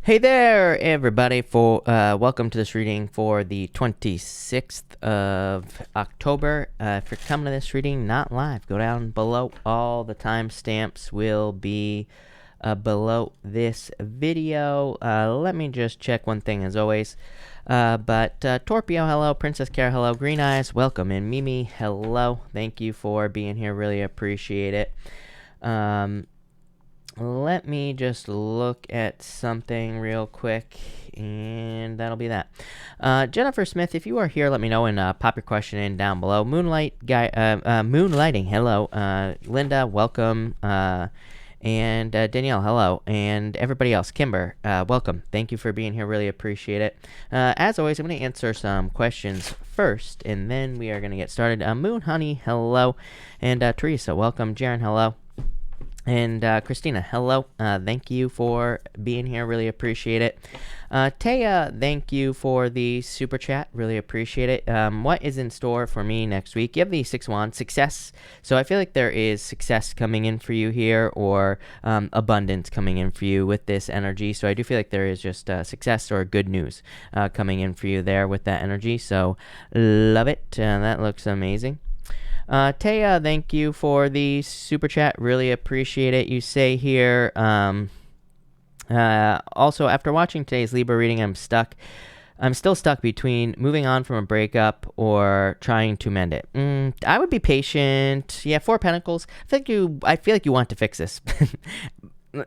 Hey there, everybody! Welcome to this reading for the 26th of October. If you're coming to this reading not live, go down below. All the timestamps will be below this video. Let me just check one thing as always. Torpio, hello. Princess Cara, hello. Green Eyes, welcome. And Mimi, hello. Thank you for being here. Really appreciate it. Let me just look at something real quick, and that'll be that. Jennifer Smith, if you are here, let me know and pop your question in down below. Moonlighting, hello. Linda, welcome. And Danielle, hello. And everybody else, Kimber, welcome. Thank you for being here. Really appreciate it. As always, I'm going to answer some questions first, and then we are going to get started. Moon Honey, hello. And Teresa, welcome. Jaren, hello. And Christina, hello. Thank you for being here. Really appreciate it. Taya, thank you for the super chat. Really appreciate it. What is in store for me next week? You have the Six Wands, success. So I feel like there is success coming in for you here, or abundance coming in for you with this energy. So I do feel like there is just success or good news coming in for you there with that energy. So love it. That looks amazing. Taya, thank you for the super chat. Really appreciate it. You say here, also, after watching today's Libra reading, I'm still stuck between moving on from a breakup or trying to mend it. I would be patient. Yeah, Four of Pentacles. I feel like you want to fix this.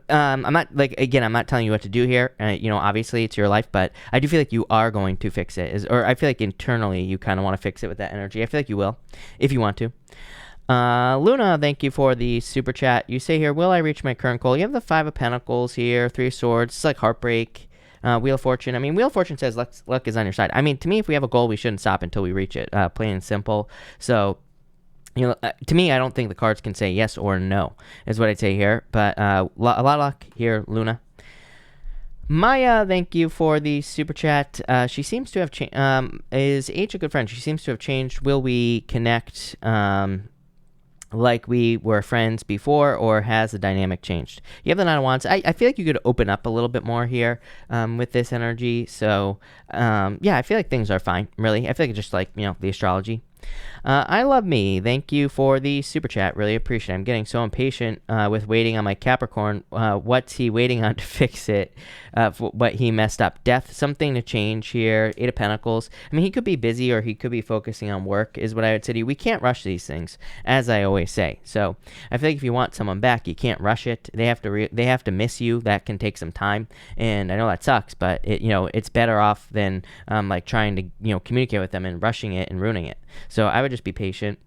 I'm not I'm not telling you what to do here. Obviously it's your life, but I do feel like you are going to fix it. Or I feel like internally you kind of want to fix it with that energy. I feel like you will, if you want to. Luna, thank you for the super chat. You say here, will I reach my current goal? You have the Five of Pentacles here, Three of Swords. It's like heartbreak. Wheel of Fortune. Wheel of Fortune says luck is on your side. To me, if we have a goal, we shouldn't stop until we reach it. Plain and simple. So, to me, I don't think the cards can say yes or no, is what I'd say here. But a lot of luck here, Luna. Maya, thank you for the super chat. She seems to have changed. Is H a good friend? She seems to have changed. Will we connect like we were friends before, or has the dynamic changed? You have the Nine of Wands. I feel like you could open up a little bit more here with this energy. So, yeah, I feel like things are fine, really. I feel like it's just like, the astrology. I love me. Thank you for the super chat. Really appreciate it. I'm getting so impatient with waiting on my Capricorn. What's he waiting on to fix it? What he messed up. Death, something to change here. Eight of Pentacles. He could be busy, or he could be focusing on work, is what I would say to you. We can't rush these things, as I always say. So I feel like if you want someone back, you can't rush it. They have to miss you. That can take some time, and I know that sucks, but it's better off than like trying to communicate with them and rushing it and ruining it. So I would just be patient.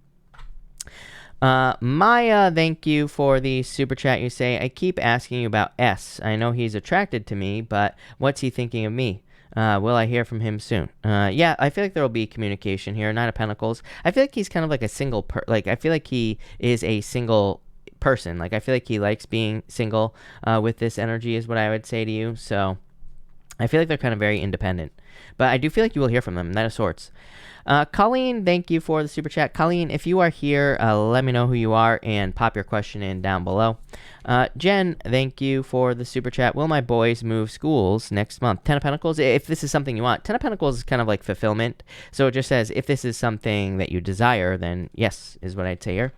Maya, thank you for the super chat. You say, I keep asking you about S. I know he's attracted to me, but what's he thinking of me? Will I hear from him soon? Yeah, I feel like there will be communication here. Nine of Pentacles. I feel like he's kind of like a single I feel like he is a single person. I feel like he likes being single with this energy, is what I would say to you. So I feel like they're kind of very independent. But I do feel like you will hear from them. Knight of Swords. Colleen, thank you for the super chat. Colleen, if you are here, let me know who you are and pop your question in down below. Jen, thank you for the super chat. Will my boys move schools next month? Ten of Pentacles, if this is something you want. Ten of Pentacles is kind of like fulfillment. So it just says, if this is something that you desire, then yes, is what I'd say here.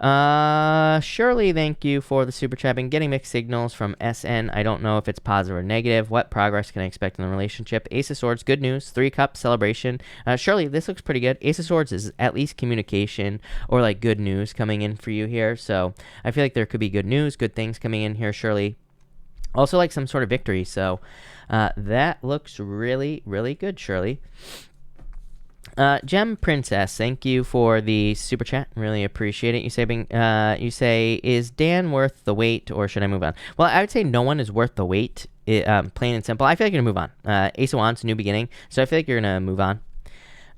Shirley, thank you for the super chat. Been getting mixed signals from SN. I don't know if it's positive or negative. What progress can I expect in the relationship? Ace of Swords, good news. Three Cups, celebration. Shirley, this looks pretty good. Ace of Swords is at least communication or like good news coming in for you here. So I feel like there could be good news, good things coming in here, Shirley. Also like some sort of victory. So that looks really, really good, Shirley. Gem Princess, thank you for the super chat. Really appreciate it. You say, is Dan worth the wait, or should I move on? Well, I would say no one is worth the wait. Plain and simple. I feel like you're gonna move on. Ace of Wands, new beginning. So I feel like you're gonna move on.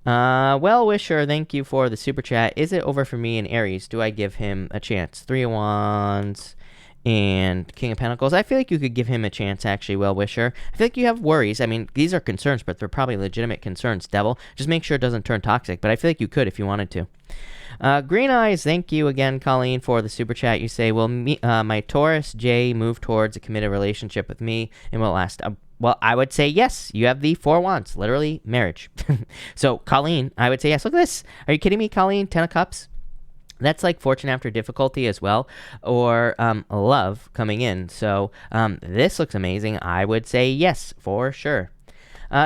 Well wisher, thank you for the super chat. Is it over for me in Aries? Do I give him a chance? Three of Wands and King of Pentacles. I feel like you could give him a chance, actually, well-wisher. I feel like you have worries. I mean, these are concerns, but they're probably legitimate concerns, Devil. Just make sure it doesn't turn toxic, but I feel like you could if you wanted to. Green Eyes, thank you again, Colleen, for the super chat. You say, will my Taurus J move towards a committed relationship with me and will last? Well, I would say yes. You have the 4 wands, literally marriage. So, Colleen, I would say yes. Look at this. Are you kidding me, Colleen? 10 of Cups. That's like fortune after difficulty as well, or love coming in. So this looks amazing. I would say yes, for sure.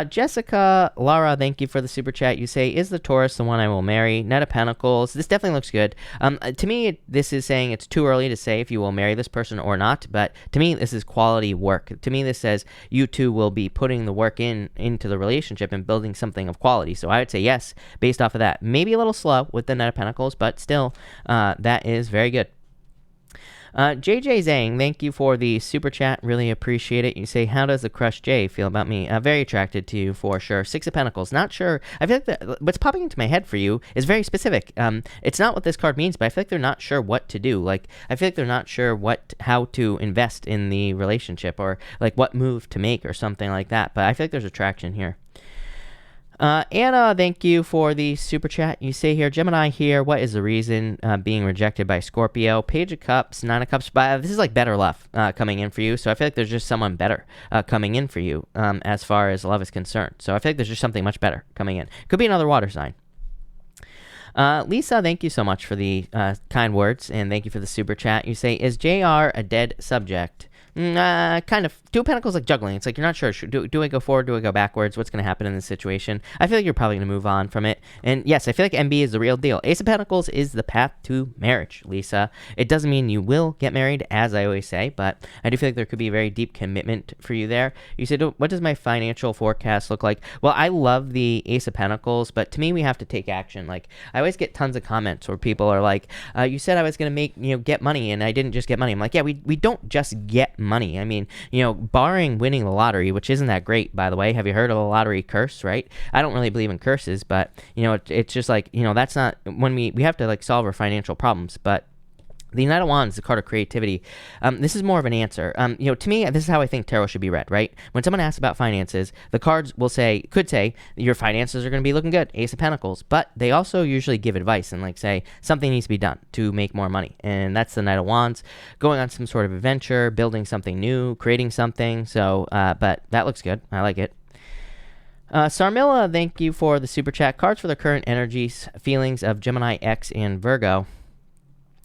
Jessica, Lara, thank you for the super chat. You say, is the Taurus the one I will marry? Knight of Pentacles. This definitely looks good. To me, this is saying it's too early to say if you will marry this person or not, but to me, this is quality work. To me, this says you two will be putting the work into the relationship and building something of quality. So I would say yes, based off of that. Maybe a little slow with the Knight of Pentacles, but still, that is very good. JJ Zhang, thank you for the super chat. Really appreciate it. You say, how does the crush Jay feel about me? Very attracted to you for sure. 6 of Pentacles. Not sure. I feel like what's popping into my head for you is very specific. It's not what this card means, but I feel like they're not sure what to do. Like, I feel like they're not sure how to invest in the relationship or like what move to make or something like that. But I feel like there's attraction here. Anna, thank you for the super chat. You say here, Gemini here, what is the reason being rejected by Scorpio? Page of Cups, 9 of Cups. This is like better love coming in for you. So I feel like there's just someone better coming in for you as far as love is concerned. So I feel like there's just something much better coming in. Could be another water sign. Lisa, thank you so much for the kind words, and thank you for the super chat. You say, is JR a dead subject? Kind of. 2 of Pentacles like juggling. It's like you're not sure. Do I go forward? Do I go backwards? What's going to happen in this situation? I feel like you're probably going to move on from it. And yes, I feel like MB is the real deal. Ace of Pentacles is the path to marriage, Lisa. It doesn't mean you will get married, as I always say, but I do feel like there could be a very deep commitment for you there. You said, what does my financial forecast look like? Well, I love the Ace of Pentacles, but to me, we have to take action. Like, I always get tons of comments where people are like, you said I was going to get money, and I didn't just get money. I'm like, yeah, we don't just get money. I mean, barring winning the lottery, which isn't that great, by the way. Have you heard of the lottery curse, right? I don't really believe in curses, but, it's just like, that's not, when we have to, like, solve our financial problems, but the Knight of Wands, the card of creativity, this is more of an answer. To me, this is how I think tarot should be read, right? When someone asks about finances, the cards could say, your finances are going to be looking good, Ace of Pentacles, but they also usually give advice and like say, something needs to be done to make more money. And that's the Knight of Wands, going on some sort of adventure, building something new, creating something. So, but that looks good. I like it. Sarmilla, thank you for the super chat. Cards for the current energies, feelings of Gemini X and Virgo.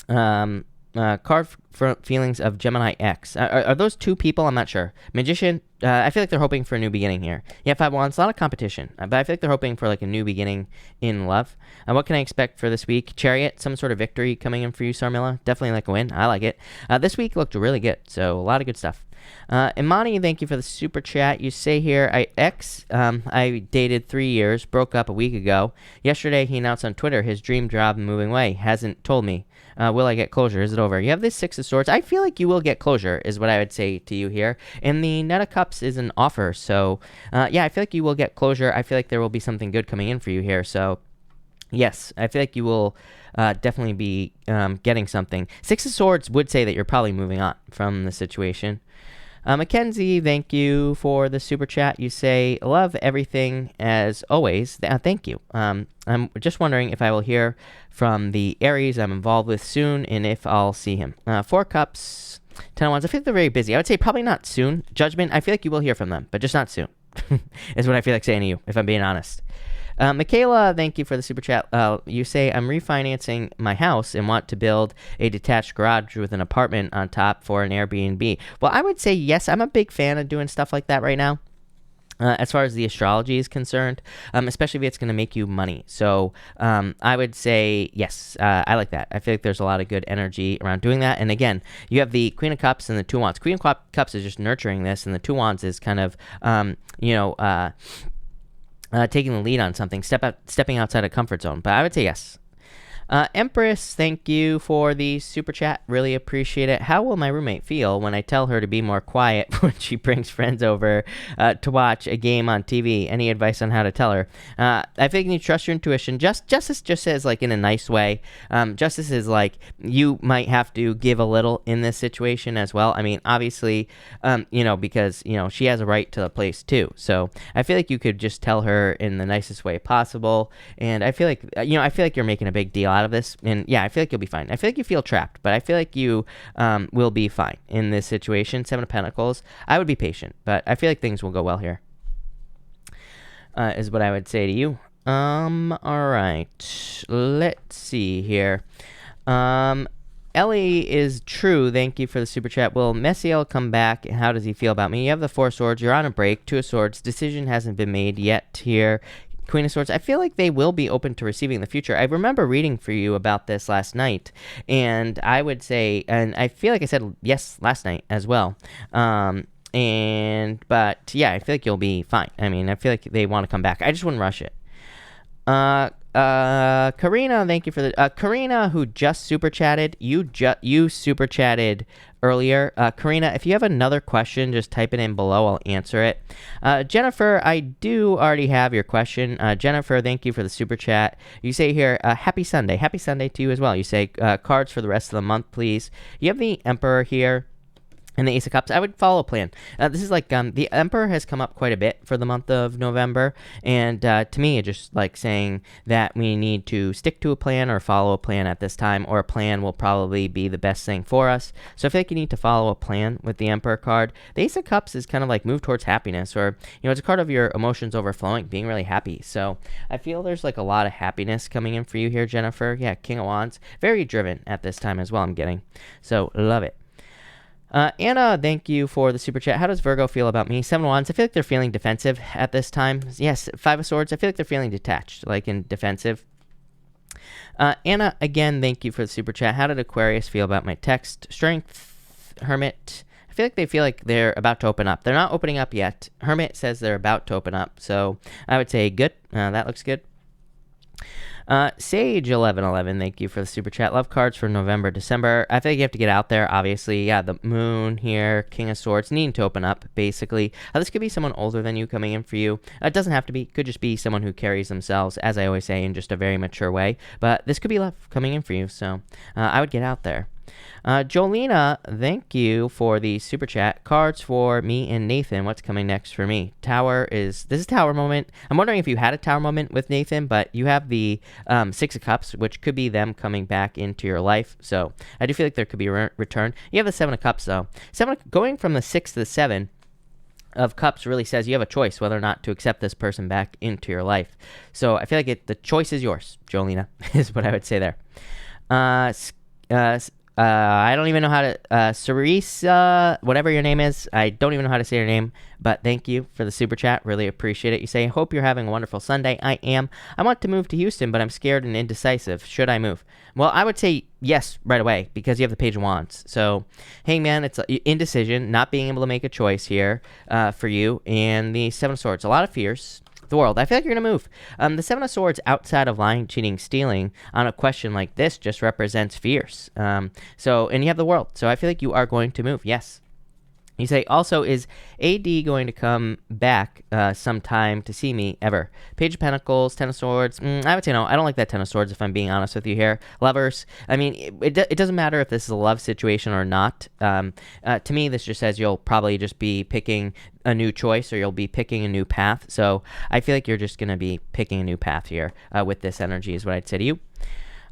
Card for feelings of Gemini X. Are those 2 people? I'm not sure. Magician, I feel like they're hoping for a new beginning here. Yeah, 5 wands, a lot of competition, but I feel like they're hoping for like a new beginning in love. What can I expect for this week? Chariot, some sort of victory coming in for you, Sarmilla. Definitely like a win. I like it. This week looked really good, so a lot of good stuff. Imani, thank you for the super chat. You say here, I dated 3 years, broke up a week ago. Yesterday, he announced on Twitter his dream job moving away. Hasn't told me. Will I get closure? Is it over? You have this 6 of Swords. I feel like you will get closure, is what I would say to you here. And the Knight of Cups is an offer. So, yeah, I feel like you will get closure. I feel like there will be something good coming in for you here. So, yes, I feel like you will definitely be getting something. 6 of Swords would say that you're probably moving on from the situation. Mackenzie, thank you for the super chat. You say, love everything as always. Thank you. I'm just wondering if I will hear from the Aries I'm involved with soon and if I'll see him. 4 cups, 10 of wands. I feel like they're very busy. I would say probably not soon. Judgment, I feel like you will hear from them, but just not soon is what I feel like saying to you, if I'm being honest. Michaela, thank you for the super chat. You say, I'm refinancing my house and want to build a detached garage with an apartment on top for an Airbnb. Well, I would say yes. I'm a big fan of doing stuff like that right now. As far as the astrology is concerned, especially if it's going to make you money. So I would say yes, I like that. I feel like there's a lot of good energy around doing that. And again, you have the Queen of Cups and the 2 wands. Queen of Cups is just nurturing this, and the 2 wands is kind of, taking the lead on something, stepping outside a comfort zone. But I would say yes. Empress, thank you for the super chat. Really appreciate it. How will my roommate feel when I tell her to be more quiet when she brings friends over to watch a game on TV? Any advice on how to tell her? I think you need to trust your intuition. Justice just says, like, in a nice way. Justice is like, you might have to give a little in this situation as well. I mean, obviously, because, she has a right to the place too. So I feel like you could just tell her in the nicest way possible. And I feel like, you're making a big deal out of this, and yeah, I feel like you'll be fine. I feel like you feel trapped, but I feel like you will be fine in this situation. 7 of Pentacles. I would be patient, but I feel like things will go well here, is what I would say to you. All right, let's see here. Ellie is true. Thank you for the super chat. Will Messiel come back, and how does he feel about me? You have the 4 of Swords. You're on a break. 2 of Swords. Decision hasn't been made yet here. Queen of Swords. I feel like they will be open to receiving the future. I remember reading for you about this last night, and I would say, and I feel like I said yes last night as well. But yeah, I feel like you'll be fine. I mean, I feel like they want to come back. I just wouldn't rush it. Karina, thank you for the Karina, who just super chatted. You super chatted earlier. Karina, if you have another question, just type it in below. I'll answer it. Jennifer, I do already have your question. Jennifer, thank you for the super chat. You say here, happy Sunday. Happy Sunday to you as well. You say, cards for the rest of the month, please. You have the Emperor here. And the Ace of Cups, I would follow a plan. This is like, the Emperor has come up quite a bit for the month of November. And to me, it's just like saying that we need to stick to a plan or follow a plan at this time, or a plan will probably be the best thing for us. So I feel like you need to follow a plan with the Emperor card. The Ace of Cups is kind of like move towards happiness, or, it's a card of your emotions overflowing, being really happy. So I feel there's like a lot of happiness coming in for you here, Jennifer. Yeah, King of Wands. Very driven at this time as well, I'm getting. So love it. Anna, thank you for the super chat. How does Virgo feel about me? 7 of Wands. I feel like they're feeling defensive at this time. Yes, 5 of Swords. I feel like they're feeling detached, like in defensive. Anna, again, thank you for the super chat. How did Aquarius feel about my text? Strength, Hermit. I feel like they're about to open up. They're not opening up yet. Hermit says they're about to open up. So I would say good. That looks good. Sage1111, thank you for the super chat. Love cards for November, December. I think you have to get out there, obviously. Yeah, the Moon here, King of Swords, needing to open up, basically. This could be someone older than you coming in for you. It doesn't have to be. Could just be someone who carries themselves, as I always say, in just a very mature way. But this could be love coming in for you, so I would get out there. Jolena, thank you for the super chat. Cards for me and Nathan. What's coming next for me? This is Tower moment. I'm wondering if you had a Tower moment with Nathan, but you have the 6 of Cups, which could be them coming back into your life. So I do feel like there could be a return. You have the 7 of Cups, though. Going from the 6 to the 7 of Cups really says you have a choice whether or not to accept this person back into your life. So I feel like the choice is yours, Jolena, is what I would say there. I don't even know how to, Cerisa, whatever your name is, I don't even know how to say your name, but thank you for the super chat, really appreciate it. You say, hope you're having a wonderful Sunday. I am. I want to move to Houston, but I'm scared and indecisive. Should I move? Well, I would say yes right away, because you have the Page of Wands. So, hey man, it's indecision, not being able to make a choice here for you, and the 7 of Swords, a lot of fears. The world. I feel like you're going to move. The 7 of Swords outside of lying, cheating, stealing on a question like this just represents fears. And you have the world. So I feel like you are going to move. Yes. You say, also, is AD going to come back sometime to see me ever? Page of Pentacles, 10 of Swords. I would say no. I don't like that 10 of Swords, if I'm being honest with you here. Lovers. I mean, it doesn't matter if this is a love situation or not. To me, this just says you'll probably just be picking a new choice, or you'll be picking a new path. So I feel like you're just going to be picking a new path here with this energy, is what I'd say to you.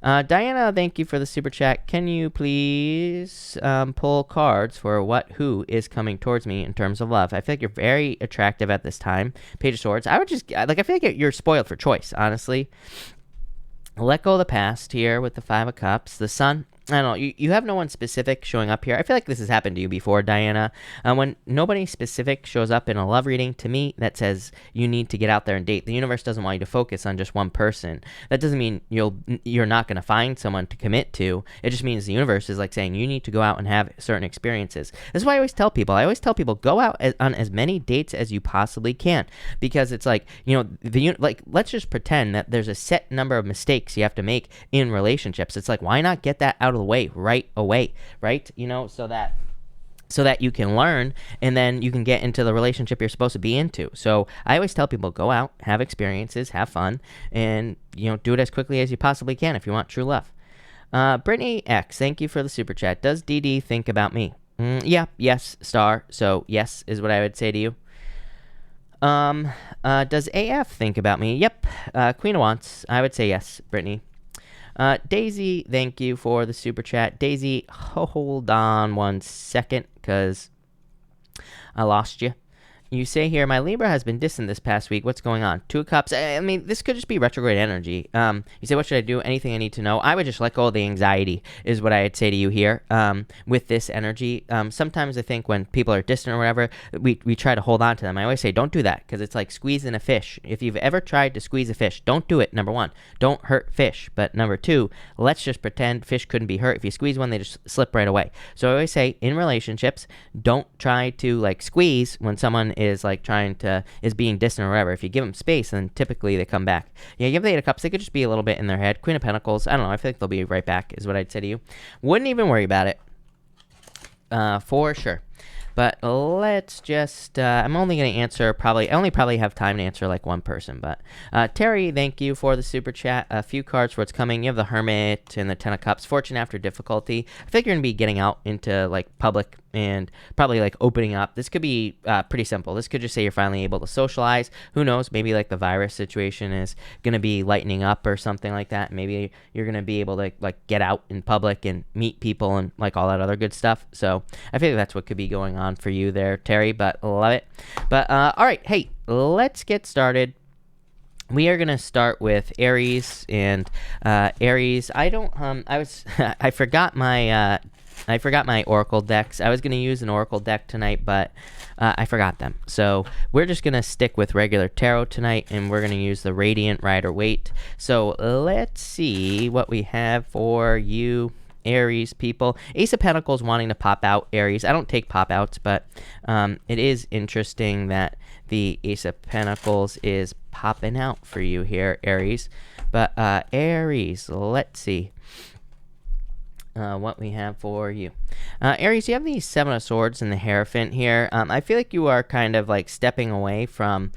Diana, thank you for the super chat. Can you please pull cards for who is coming towards me in terms of love? I feel like you're very attractive at this time. Page of Swords. I feel like you're spoiled for choice, honestly. Let go of the past here with the 5 of Cups. The Sun. I don't know. You have no one specific showing up here. I feel like this has happened to you before, Diana. When nobody specific shows up in a love reading, to me, that says you need to get out there and date. The universe doesn't want you to focus on just one person. That doesn't mean you're not going to find someone to commit to. It just means the universe is like saying you need to go out and have certain experiences. This is why I always tell people. Go out on as many dates as you possibly can, because it's like, let's just pretend that there's a set number of mistakes you have to make in relationships. It's like, why not get that out of the way right away, right? So that you can learn, and then you can get into the relationship you're supposed to be into. So I always tell people, go out, have experiences, have fun, and do it as quickly as you possibly can if you want true love. Brittany X, thank you for the super chat. Does DD think about me? Yes, star. So yes is what I would say to you. Does AF think about me? Yep. Queen of Wands, I would say yes, Brittany. Daisy, thank you for the super chat. Daisy, hold on 1 second, because I lost you. You say here, my Libra has been distant this past week. What's going on? 2 of Cups. I mean, this could just be retrograde energy. You say, what should I do? Anything I need to know? I would just let go of the anxiety, is what I'd say to you here with this energy. Sometimes I think when people are distant or whatever, we try to hold on to them. I always say, don't do that, because it's like squeezing a fish. If you've ever tried to squeeze a fish, don't do it, number 1. Don't hurt fish. But number 2, let's just pretend fish couldn't be hurt. If you squeeze one, they just slip right away. So I always say, in relationships, don't try to squeeze when someone is is being distant or whatever. If you give them space, then typically they come back. You have the 8 of Cups, they could just be a little bit in their head. Queen of Pentacles, I don't know, I feel like they'll be right back, is what I'd say to you. Wouldn't even worry about it, for sure. But let's just, I'm only going to answer I only probably have time to answer one person. But Terry, thank you for the super chat. A few cards for what's coming. You have the Hermit and the 10 of Cups. Fortune after difficulty. I think you're going to be getting out into public and probably opening up. This could be pretty simple. This could just say you're finally able to socialize. Who knows? Maybe the virus situation is going to be lightening up or something like that. Maybe you're going to be able to get out in public and meet people and all that other good stuff. So I feel that's what could be going on for you there, Terry, but love it. But all right, hey, let's get started. We are going to start with Aries, and Aries, I forgot my oracle decks. I was going to use an oracle deck tonight, but I forgot them. So we're just going to stick with regular tarot tonight, and we're going to use the Radiant Rider-Waite. So let's see what we have for you, Aries people. Ace of Pentacles wanting to pop out, Aries. I don't take pop outs, but it is interesting that the Ace of Pentacles is popping out for you here, Aries. But Aries, let's see what we have for you. Aries, you have the 7 of Swords and the Hierophant here. I feel like you are kind of stepping away from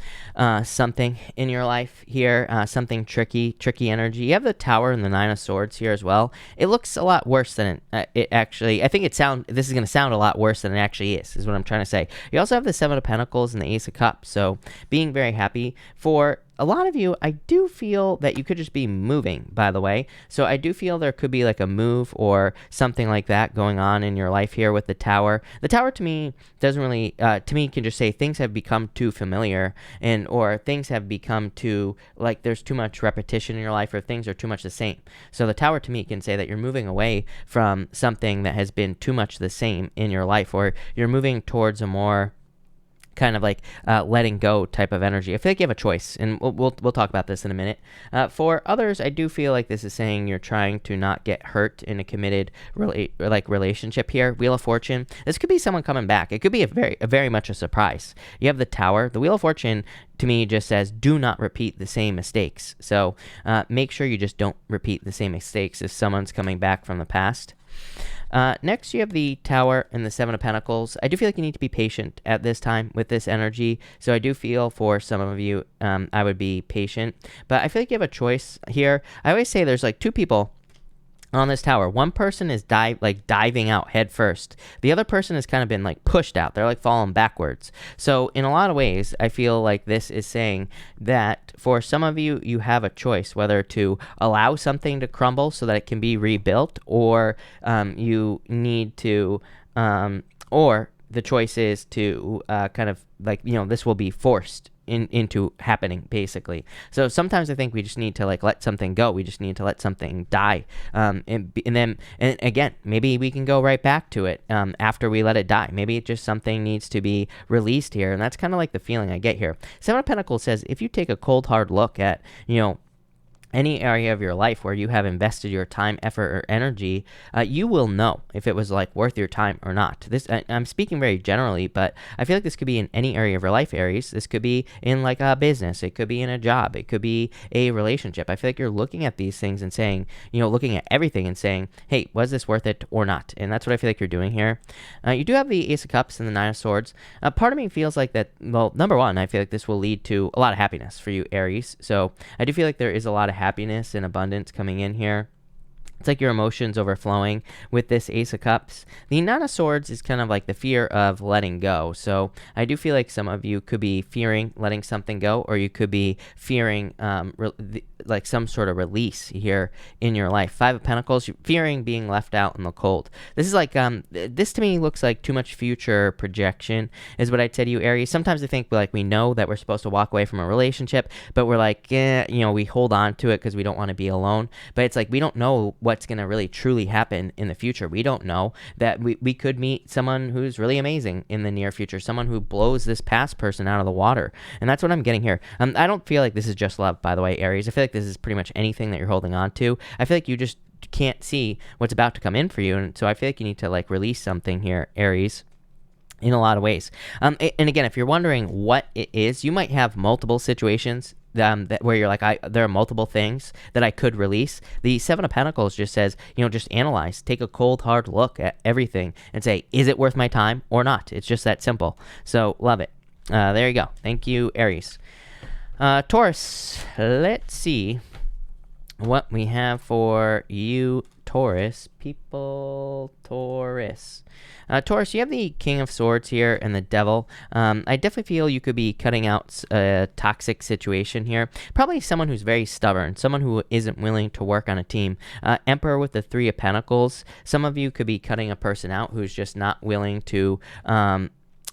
something in your life here, something tricky energy. You have the Tower and the 9 of Swords here as well. It looks a lot worse than it actually, I think this is going to sound a lot worse than it actually is what I'm trying to say. You also have the 7 of Pentacles and the Ace of Cups, so being very happy. For a lot of you, I do feel that you could just be moving, by the way. So I do feel there could be a move or something like that going on in your life here with the Tower. The Tower to me doesn't really, to me can just say things have become too familiar, or things have become too, there's too much repetition in your life, or things are too much the same. So the Tower to me can say that you're moving away from something that has been too much the same in your life, or you're moving towards a more kind of letting go type of energy. I feel like you have a choice, and we'll talk about this in a minute. For others, I do feel like this is saying you're trying to not get hurt in a committed relationship here. Wheel of Fortune. This could be someone coming back. It could be a very much a surprise. You have the Tower. The Wheel of Fortune to me just says do not repeat the same mistakes. So make sure you just don't repeat the same mistakes if someone's coming back from the past. Next, you have the Tower and the 7 of Pentacles. I do feel like you need to be patient at this time with this energy. So I do feel for some of you, I would be patient. But I feel like you have a choice here. I always say there's 2 people on this Tower. One person is diving out head first. The other person has kind of been pushed out. They're falling backwards. So in a lot of ways, I feel like this is saying that for some of you, you have a choice whether to allow something to crumble so that it can be rebuilt, or you need to, or the choice is to kind of this will be forced into happening, basically. So sometimes I think we just need to like let something go. We just need to let something die. And again, maybe we can go right back to it after we let it die. Maybe it just something needs to be released here. And that's kind of like the feeling I get here. Seven of Pentacles says if you take a cold, hard look at, any area of your life where you have invested your time, effort, or energy, you will know if it was like worth your time or not. I'm speaking very generally, but I feel like this could be in any area of your life, Aries. This could be in like a business. It could be in a job. It could be a relationship. I feel like you're looking at these things and saying, looking at everything and saying, hey, was this worth it or not? And that's what I feel like you're doing here. You do have the Ace of Cups and the Nine of Swords. Part of me feels like that, well, number one, I feel like this will lead to a lot of happiness for you, Aries. So I do feel like there is a lot of happiness and abundance coming in here. It's like your emotions overflowing with this Ace of Cups. The Nine of Swords is kind of like the fear of letting go. So I do feel like some of you could be fearing letting something go, or you could be fearing like some sort of release here in your life. Five of Pentacles, fearing being left out in the cold. This is like, this to me looks like too much future projection is what I'd say to you, Aries. Sometimes I think like we know that we're supposed to walk away from a relationship, but we're like, we hold on to it because we don't want to be alone. But it's like we don't know what's going to really truly happen in the future. We don't know that we could meet someone who's really amazing in the near future, someone who blows this past person out of the water. And that's what I'm getting here. I don't feel like this is just love, by the way, Aries. I feel like this is pretty much anything that you're holding on to. I feel like you just can't see what's about to come in for you. And so I feel like you need to like release something here, Aries, in a lot of ways. And again, if you're wondering what it is, you might have multiple situations where you're like, there are multiple things that I could release. The Seven of Pentacles just says, just analyze, take a cold, hard look at everything and say, is it worth my time or not? It's just that simple. So love it. There you go. Thank you, Aries. Taurus, let's see what we have for you, Taurus people. Taurus, you have the King of Swords here and the Devil. I definitely feel you could be cutting out a toxic situation here. Probably someone who's very stubborn, someone who isn't willing to work on a team. Emperor with the Three of Pentacles. Some of you could be cutting a person out who's just not willing to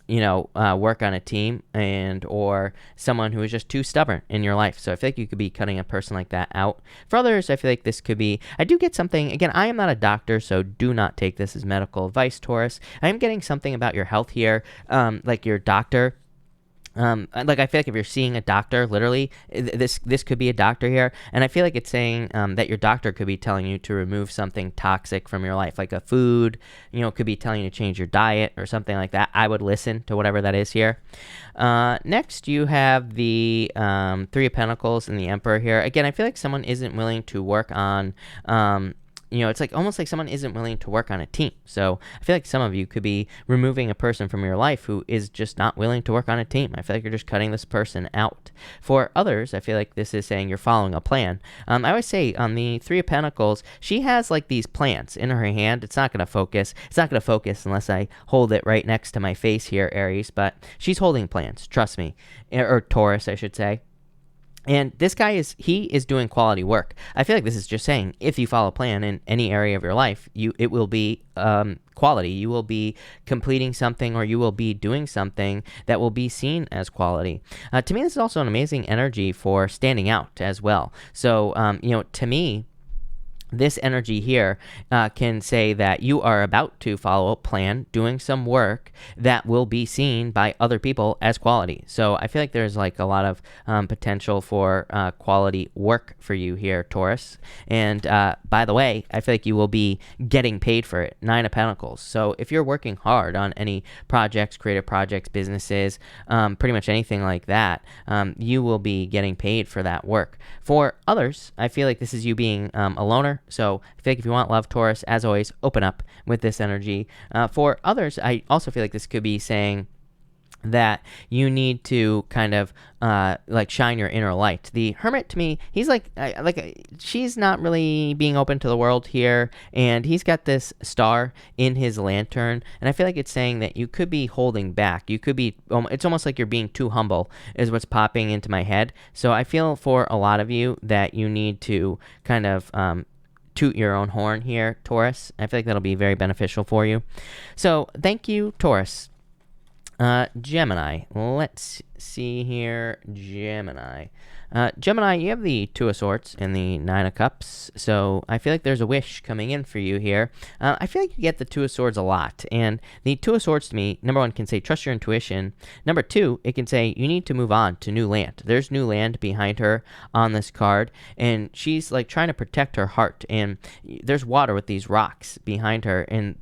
work on a team, and or someone who is just too stubborn in your life. So I feel like you could be cutting a person like that out. For others, I feel like this could be, I do get something, again, I am not a doctor, so do not take this as medical advice, Taurus. I am getting something about your health here, like your doctor. Like I feel like if you're seeing a doctor, literally, this could be a doctor here, and I feel like it's saying that your doctor could be telling you to remove something toxic from your life, like a food, could be telling you to change your diet or something like that. I would listen to whatever that is here. Next, you have the Three of Pentacles and the Emperor here. Again, I feel like someone isn't willing to work on it's like almost like someone isn't willing to work on a team. So I feel like some of you could be removing a person from your life who is just not willing to work on a team. I feel like you're just cutting this person out. For others, I feel like this is saying you're following a plan. I always say on the Three of Pentacles, she has like these plants in her hand. It's not going to focus. It's not going to focus unless I hold it right next to my face here, Aries. But she's holding plans. Trust me. Or Taurus, I should say. And this guy he is doing quality work. I feel like this is just saying if you follow a plan in any area of your life, it will be quality. You will be completing something, or you will be doing something that will be seen as quality. To me, this is also an amazing energy for standing out as well. So, to me, this energy here can say that you are about to follow a plan, doing some work that will be seen by other people as quality. So I feel like there's like a lot of potential for quality work for you here, Taurus. And by the way, I feel like you will be getting paid for it. Nine of Pentacles. So if you're working hard on any projects, creative projects, businesses, pretty much anything like that, you will be getting paid for that work. For others, I feel like this is you being a loner. So I feel like if you want love, Taurus, as always, open up with this energy. For others, I also feel like this could be saying that you need to kind of like shine your inner light. The Hermit, to me, he's she's not really being open to the world here, and he's got this star in his lantern, and I feel like it's saying that you could be holding back. You could be, it's almost like you're being too humble is what's popping into my head. So I feel for a lot of you that you need to kind of toot your own horn here, Taurus. I feel like that'll be very beneficial for you. So thank you, Taurus. Gemini, let's see here, Gemini. Gemini, you have the Two of Swords and the Nine of Cups, so I feel like there's a wish coming in for you here. I feel like you get the Two of Swords a lot, and the Two of Swords to me, number one, can say trust your intuition. Number two, it can say you need to move on to new land. There's new land behind her on this card, and she's like trying to protect her heart, and there's water with these rocks behind her, and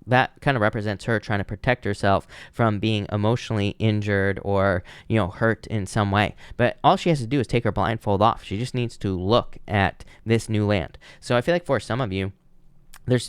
that kind of represents her trying to protect herself from being emotionally injured or hurt in some way. But all she has to do is take her blindfold off. She just needs to look at this new land. So I feel like for some of you,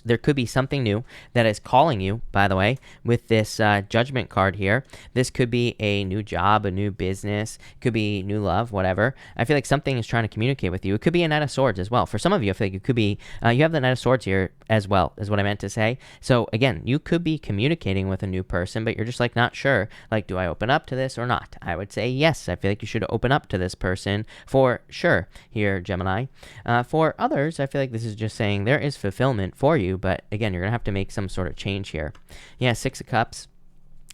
there could be something new that is calling you, by the way, with this Judgment card here. This could be a new job, a new business, could be new love, whatever. I feel like something is trying to communicate with you. It could be a Knight of Swords as well. For some of you, I feel like it could be, you have the Knight of Swords here as well, is what I meant to say. So again, you could be communicating with a new person, but you're just like not sure, like, do I open up to this or not? I would say yes. I feel like you should open up to this person for sure here, Gemini. For others, I feel like this is just saying there is fulfillment for you, but again, you're gonna have to make some sort of change here. Yeah, Six of Cups.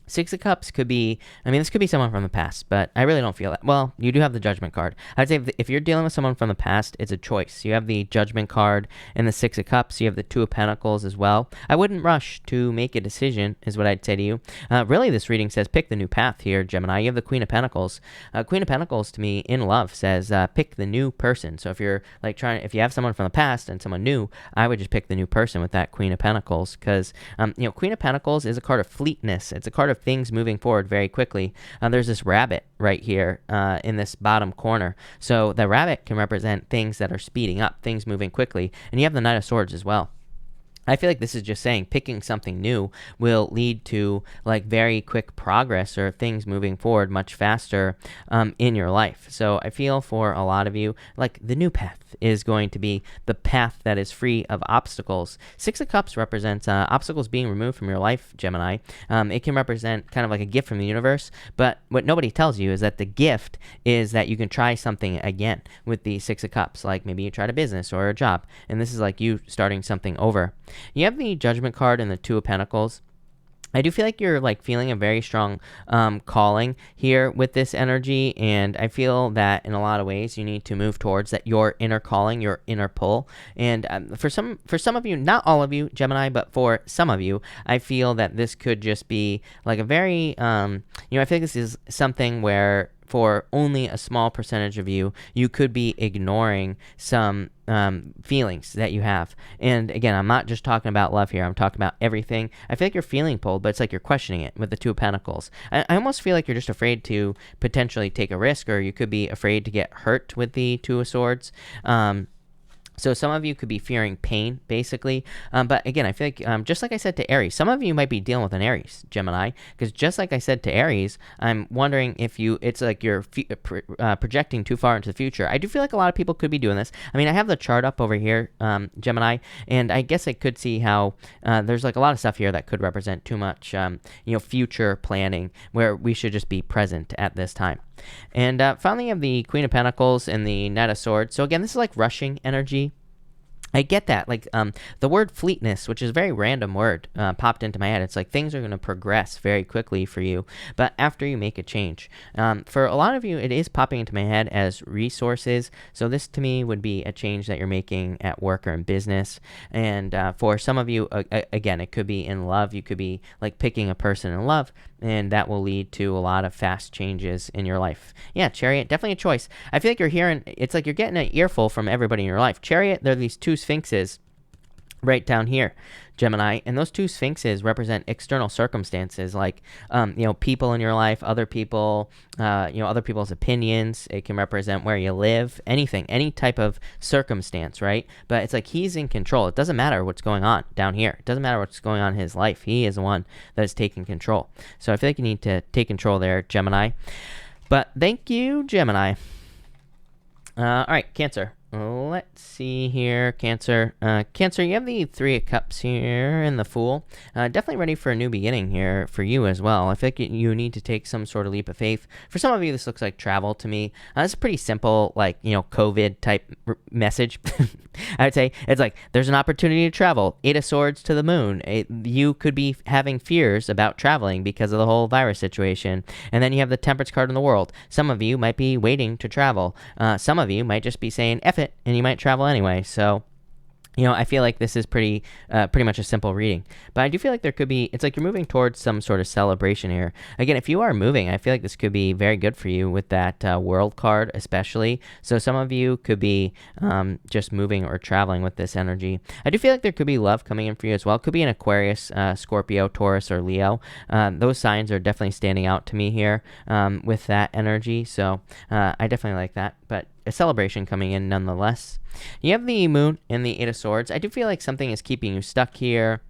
Six of Cups could be, this could be someone from the past, but I really don't feel that. Well, you do have the Judgment card. I'd say if you're dealing with someone from the past, it's a choice. You have the Judgment card and the Six of Cups. You have the Two of Pentacles as well. I wouldn't rush to make a decision, is what I'd say to you. Really, this reading says pick the new path here, Gemini. You have the Queen of Pentacles. Queen of Pentacles, to me, in love, says pick the new person. So if you're like if you have someone from the past and someone new, I would just pick the new person with that Queen of Pentacles, because Queen of Pentacles is a card of fleetness. It's a card of things moving forward very quickly. There's this rabbit right here in this bottom corner. So the rabbit can represent things that are speeding up, things moving quickly. And you have the Knight of Swords as well. I feel like this is just saying picking something new will lead to like very quick progress or things moving forward much faster in your life. So I feel for a lot of you, like the new path is going to be the path that is free of obstacles. Six of Cups represents obstacles being removed from your life, Gemini. It can represent kind of like a gift from the universe, but what nobody tells you is that the gift is that you can try something again with the Six of Cups. Like maybe you tried a business or a job, and this is like you starting something over. You have the Judgment card and the Two of Pentacles. I do feel like you're like feeling a very strong calling here with this energy, and I feel that in a lot of ways you need to move towards that your inner calling, your inner pull. And for some of you, not all of you, Gemini, but for some of you, I feel that this could just be like a very I feel like this is something where for only a small percentage of you, you could be ignoring some feelings that you have. And again, I'm not just talking about love here. I'm talking about everything. I feel like you're feeling pulled, but it's like you're questioning it with the Two of Pentacles. I almost feel like you're just afraid to potentially take a risk, or you could be afraid to get hurt with the Two of Swords. So some of you could be fearing pain, basically. But again, I feel like, just like I said to Aries, some of you might be dealing with an Aries, Gemini, because just like I said to Aries, I'm wondering if it's like you're projecting too far into the future. I do feel like a lot of people could be doing this. I have the chart up over here, Gemini, and I guess I could see how there's like a lot of stuff here that could represent too much, future planning, where we should just be present at this time. And finally, you have the Queen of Pentacles and the Knight of Swords. So again, this is like rushing energy. I get that. Like the word fleetness, which is a very random word, popped into my head. It's like things are going to progress very quickly for you, but after you make a change. For a lot of you, it is popping into my head as resources. So this to me would be a change that you're making at work or in business. And for some of you, again, it could be in love. You could be like picking a person in love, and that will lead to a lot of fast changes in your life. Yeah, Chariot, definitely a choice. I feel like you're hearing, it's like you're getting an earful from everybody in your life. Chariot, there are these two sphinxes right down here, Gemini, and those two sphinxes represent external circumstances, like people in your life, other people, other people's opinions. It can represent where you live, anything, any type of circumstance, right? But it's like he's in control. It doesn't matter what's going on down here. It doesn't matter what's going on in his life. He is the one that is taking control. So I feel like you need to take control there, Gemini. But thank you, Gemini. All right, Cancer. Let's see here, Cancer. Cancer, you have the Three of Cups here and the Fool. Definitely ready for a new beginning here for you as well. I feel like you need to take some sort of leap of faith. For some of you, this looks like travel to me. It's a pretty simple, like, COVID type message. I would say it's like there's an opportunity to travel. 8 of Swords to the Moon. You could be having fears about traveling because of the whole virus situation. And then you have the Temperance card in the World. Some of you might be waiting to travel. Some of you might just be saying F it, and you might travel anyway. So I feel like this is pretty much a simple reading. But I do feel like there could be, it's like you're moving towards some sort of celebration here. Again, if you are moving, I feel like this could be very good for you with that World card especially. So some of you could be just moving or traveling with this energy. I do feel like there could be love coming in for you as well. It could be an Aquarius, Scorpio, Taurus, or Leo. Those signs are definitely standing out to me here with that energy. So I definitely like that. But a celebration coming in nonetheless. You have the Moon and the 8 of Swords. I do feel like something is keeping you stuck here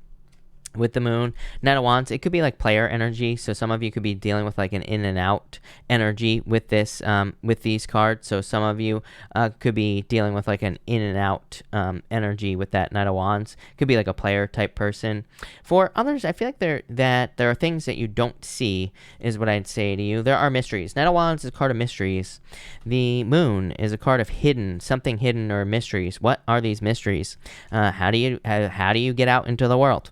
with the Moon. Knight of Wands, it could be like player energy. So some of you could be dealing with like an in and out energy with this, with these cards. So some of you could be dealing with like an in and out energy with that Knight of Wands. Could be like a player type person. For others, I feel like there are things that you don't see is what I'd say to you. There are mysteries. Knight of Wands is a card of mysteries. The Moon is a card of hidden, something hidden or mysteries. What are these mysteries? How do you get out into the world?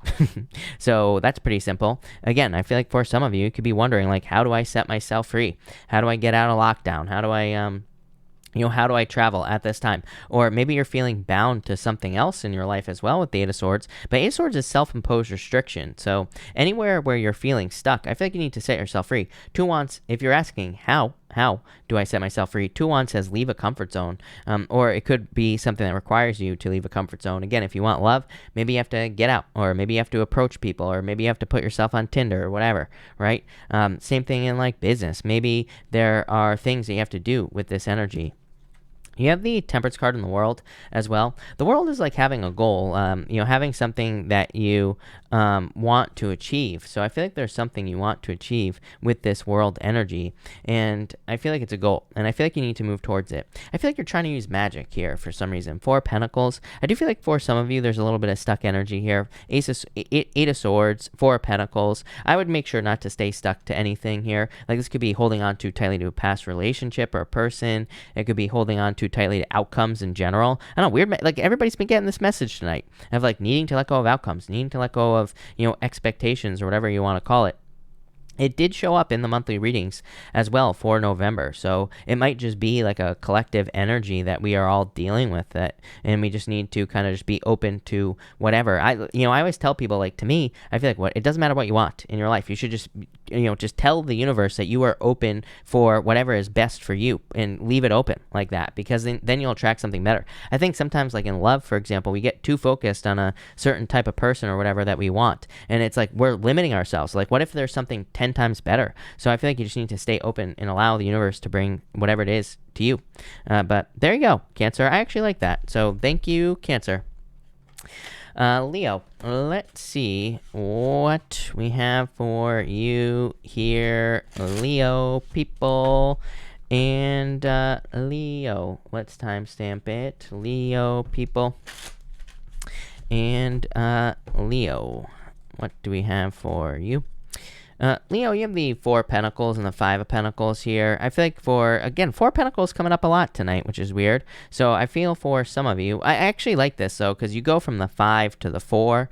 So that's pretty simple. Again, I feel like for some of you, you could be wondering, like, how do I set myself free? How do I get out of lockdown? How do I, how do I travel at this time? Or maybe you're feeling bound to something else in your life as well with the 8 of Swords. But 8 of Swords is self-imposed restriction. So anywhere where you're feeling stuck, I feel like you need to set yourself free. 2 of Wands, if you're asking, how do I set myself free? 2 of Wands says leave a comfort zone. Or it could be something that requires you to leave a comfort zone. Again, if you want love, maybe you have to get out. Or maybe you have to approach people. Or maybe you have to put yourself on Tinder or whatever, right? Same thing in like business. Maybe there are things that you have to do with this energy. You have the Temperance card in the World as well. The World is like having a goal, having something that you want to achieve. So I feel like there's something you want to achieve with this World energy, and I feel like it's a goal, and I feel like you need to move towards it. I feel like you're trying to use magic here for some reason. 4 of Pentacles. I do feel like for some of you, there's a little bit of stuck energy here. 8 of Swords, 4 of Pentacles. I would make sure not to stay stuck to anything here. Like this could be holding on too tightly to a past relationship or a person. It could be holding on too tightly to outcomes in general. I don't know, weird, like everybody's been getting this message tonight of like needing to let go of outcomes, needing to let go of, expectations or whatever you want to call it. It did show up in the monthly readings as well for November, so it might just be like a collective energy that we are all dealing with it, and we just need to kind of just be open to whatever. I always tell people, like, to me, I feel like it doesn't matter what you want in your life. You should just, just tell the universe that you are open for whatever is best for you, and leave it open like that, because then you'll attract something better. I think sometimes, like in love, for example, we get too focused on a certain type of person or whatever that we want, and it's like we're limiting ourselves. Like, what if there's something 10 times better? So I feel like you just need to stay open and allow the universe to bring whatever it is to you. But there you go, Cancer. I actually like that. So thank you, Cancer. Leo, let's see what we have for you here, Leo people. And Leo, let's timestamp it. Leo people. And Leo, what do we have for you? Leo, you have the 4 of Pentacles and the 5 of Pentacles here. I feel like 4 of Pentacles coming up a lot tonight, which is weird. So I feel for some of you, I actually like this though, because you go from the 5 to the 4.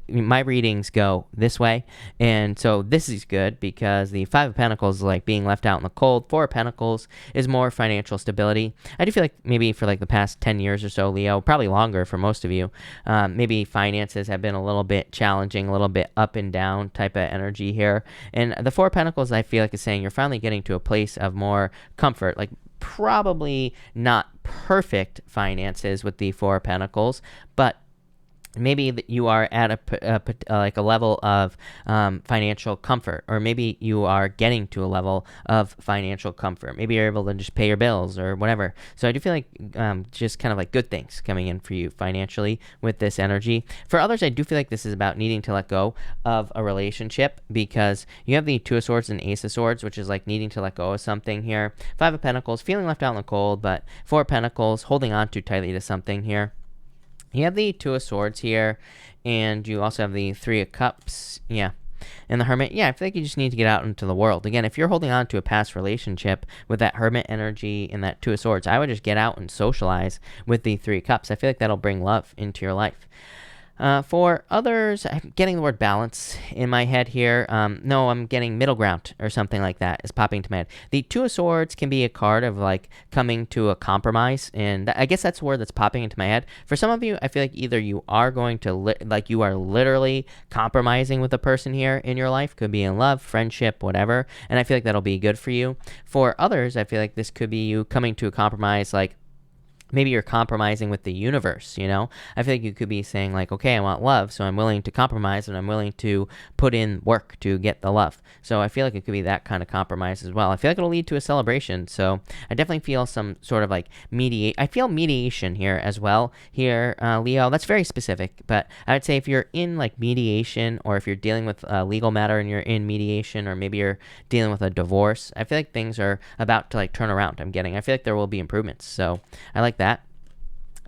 My readings go this way. And so this is good because the 5 of Pentacles is like being left out in the cold. 4 of Pentacles is more financial stability. I do feel like maybe for like the past 10 years or so, Leo, probably longer for most of you, maybe finances have been a little bit challenging, a little bit up and down type of energy here. And the 4 of Pentacles, I feel like, is saying you're finally getting to a place of more comfort, like probably not perfect finances with the 4 of Pentacles, but maybe that you are at a level of financial comfort, or maybe you are getting to a level of financial comfort. Maybe you're able to just pay your bills or whatever. So I do feel like just kind of like good things coming in for you financially with this energy. For others, I do feel like this is about needing to let go of a relationship, because you have the 2 of Swords and Ace of Swords, which is like needing to let go of something here. 5 of Pentacles, feeling left out in the cold, but 4 of Pentacles, holding on too tightly to something here. You have the 2 of Swords here, and you also have the 3 of Cups. Yeah. And the Hermit, yeah, I feel like you just need to get out into the world. Again, if you're holding on to a past relationship with that Hermit energy and that Two of Swords, I would just get out and socialize with the Three of Cups. I feel like that'll bring love into your life. For others, I'm getting the word balance in my head here. No, I'm getting middle ground or something like that is popping into my head. The Two of Swords can be a card of like coming to a compromise, and I guess that's the word that's popping into my head. For some of you, I feel like either you are going to you are literally compromising with a person here in your life. Could be in love, friendship, whatever, and I feel like that'll be good for you. For others, I feel like this could be you coming to a compromise, like maybe you're compromising with the universe, you know? I feel like you could be saying like, okay, I want love, so I'm willing to compromise and I'm willing to put in work to get the love. So I feel like it could be that kind of compromise as well. I feel like it'll lead to a celebration. So I definitely feel some sort of like I feel mediation here as well here, Leo. That's very specific, but I would say if you're in like mediation, or if you're dealing with a legal matter and you're in mediation, or maybe you're dealing with a divorce, I feel like things are about to like turn around. I feel like there will be improvements. So I like that.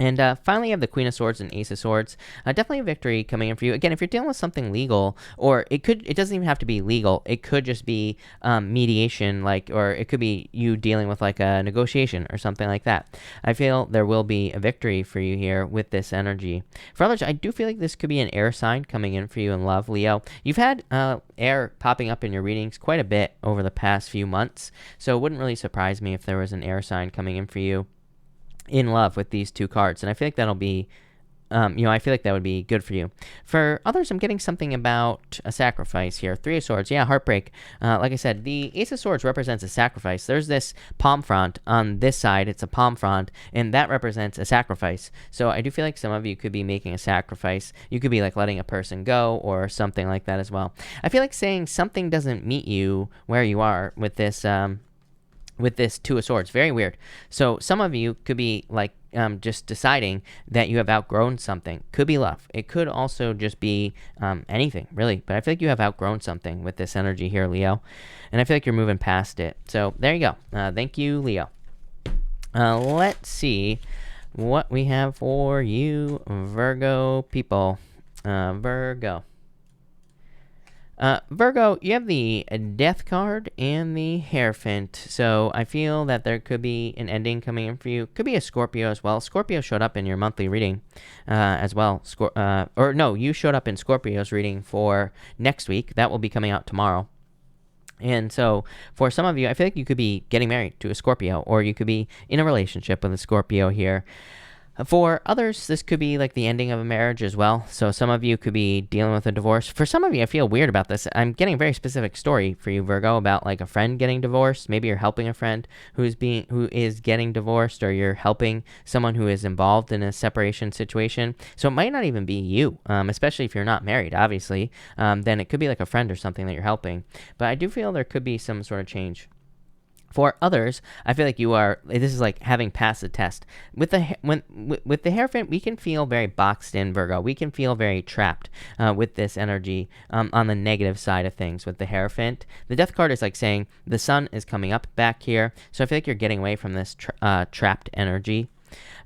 And finally, you have the Queen of Swords and Ace of Swords. Definitely a victory coming in for you. Again, if you're dealing with something legal, or it doesn't even have to be legal. It could just be mediation, or it could be you dealing with like a negotiation or something like that. I feel there will be a victory for you here with this energy. For others, I do feel like this could be an air sign coming in for you in love, Leo. You've had air popping up in your readings quite a bit over the past few months, so it wouldn't really surprise me if there was an air sign coming in for you in love with these two cards. And I feel like that'll be, I feel like that would be good for you. For others, I'm getting something about a sacrifice here. Three of Swords, yeah, heartbreak. Like I said, the Ace of Swords represents a sacrifice. There's this palm frond on this side. It's a palm frond, and that represents a sacrifice. So I do feel like some of you could be making a sacrifice. You could be like letting a person go or something like that as well. I feel like saying something doesn't meet you where you are with this Two of Swords. Very weird. So some of you could be like just deciding that you have outgrown something. Could be love. It could also just be anything, really. But I feel like you have outgrown something with this energy here, Leo. And I feel like you're moving past it. So there you go. Thank you, Leo. Let's see what we have for you, Virgo people. Virgo, you have the Death card and the Hierophant. So I feel that there could be an ending coming in for you. Could be a Scorpio as well. Scorpio showed up in your monthly reading as well. You showed up in Scorpio's reading for next week. That will be coming out tomorrow. And so for some of you, I feel like you could be getting married to a Scorpio, or you could be in a relationship with a Scorpio here. For others, this could be like the ending of a marriage as well. So some of you could be dealing with a divorce. For some of you, I feel weird about this. I'm getting a very specific story for you, Virgo, about like a friend getting divorced. Maybe you're helping a friend who is getting divorced, or you're helping someone who is involved in a separation situation. So it might not even be you, especially if you're not married, obviously. Then it could be like a friend or something that you're helping. But I do feel there could be some sort of change. For others, I feel like this is like having passed the test. With the Hierophant, we can feel very boxed in, Virgo. We can feel very trapped with this energy on the negative side of things with the Hierophant. The Death card is like saying the sun is coming up back here. So I feel like you're getting away from this trapped energy.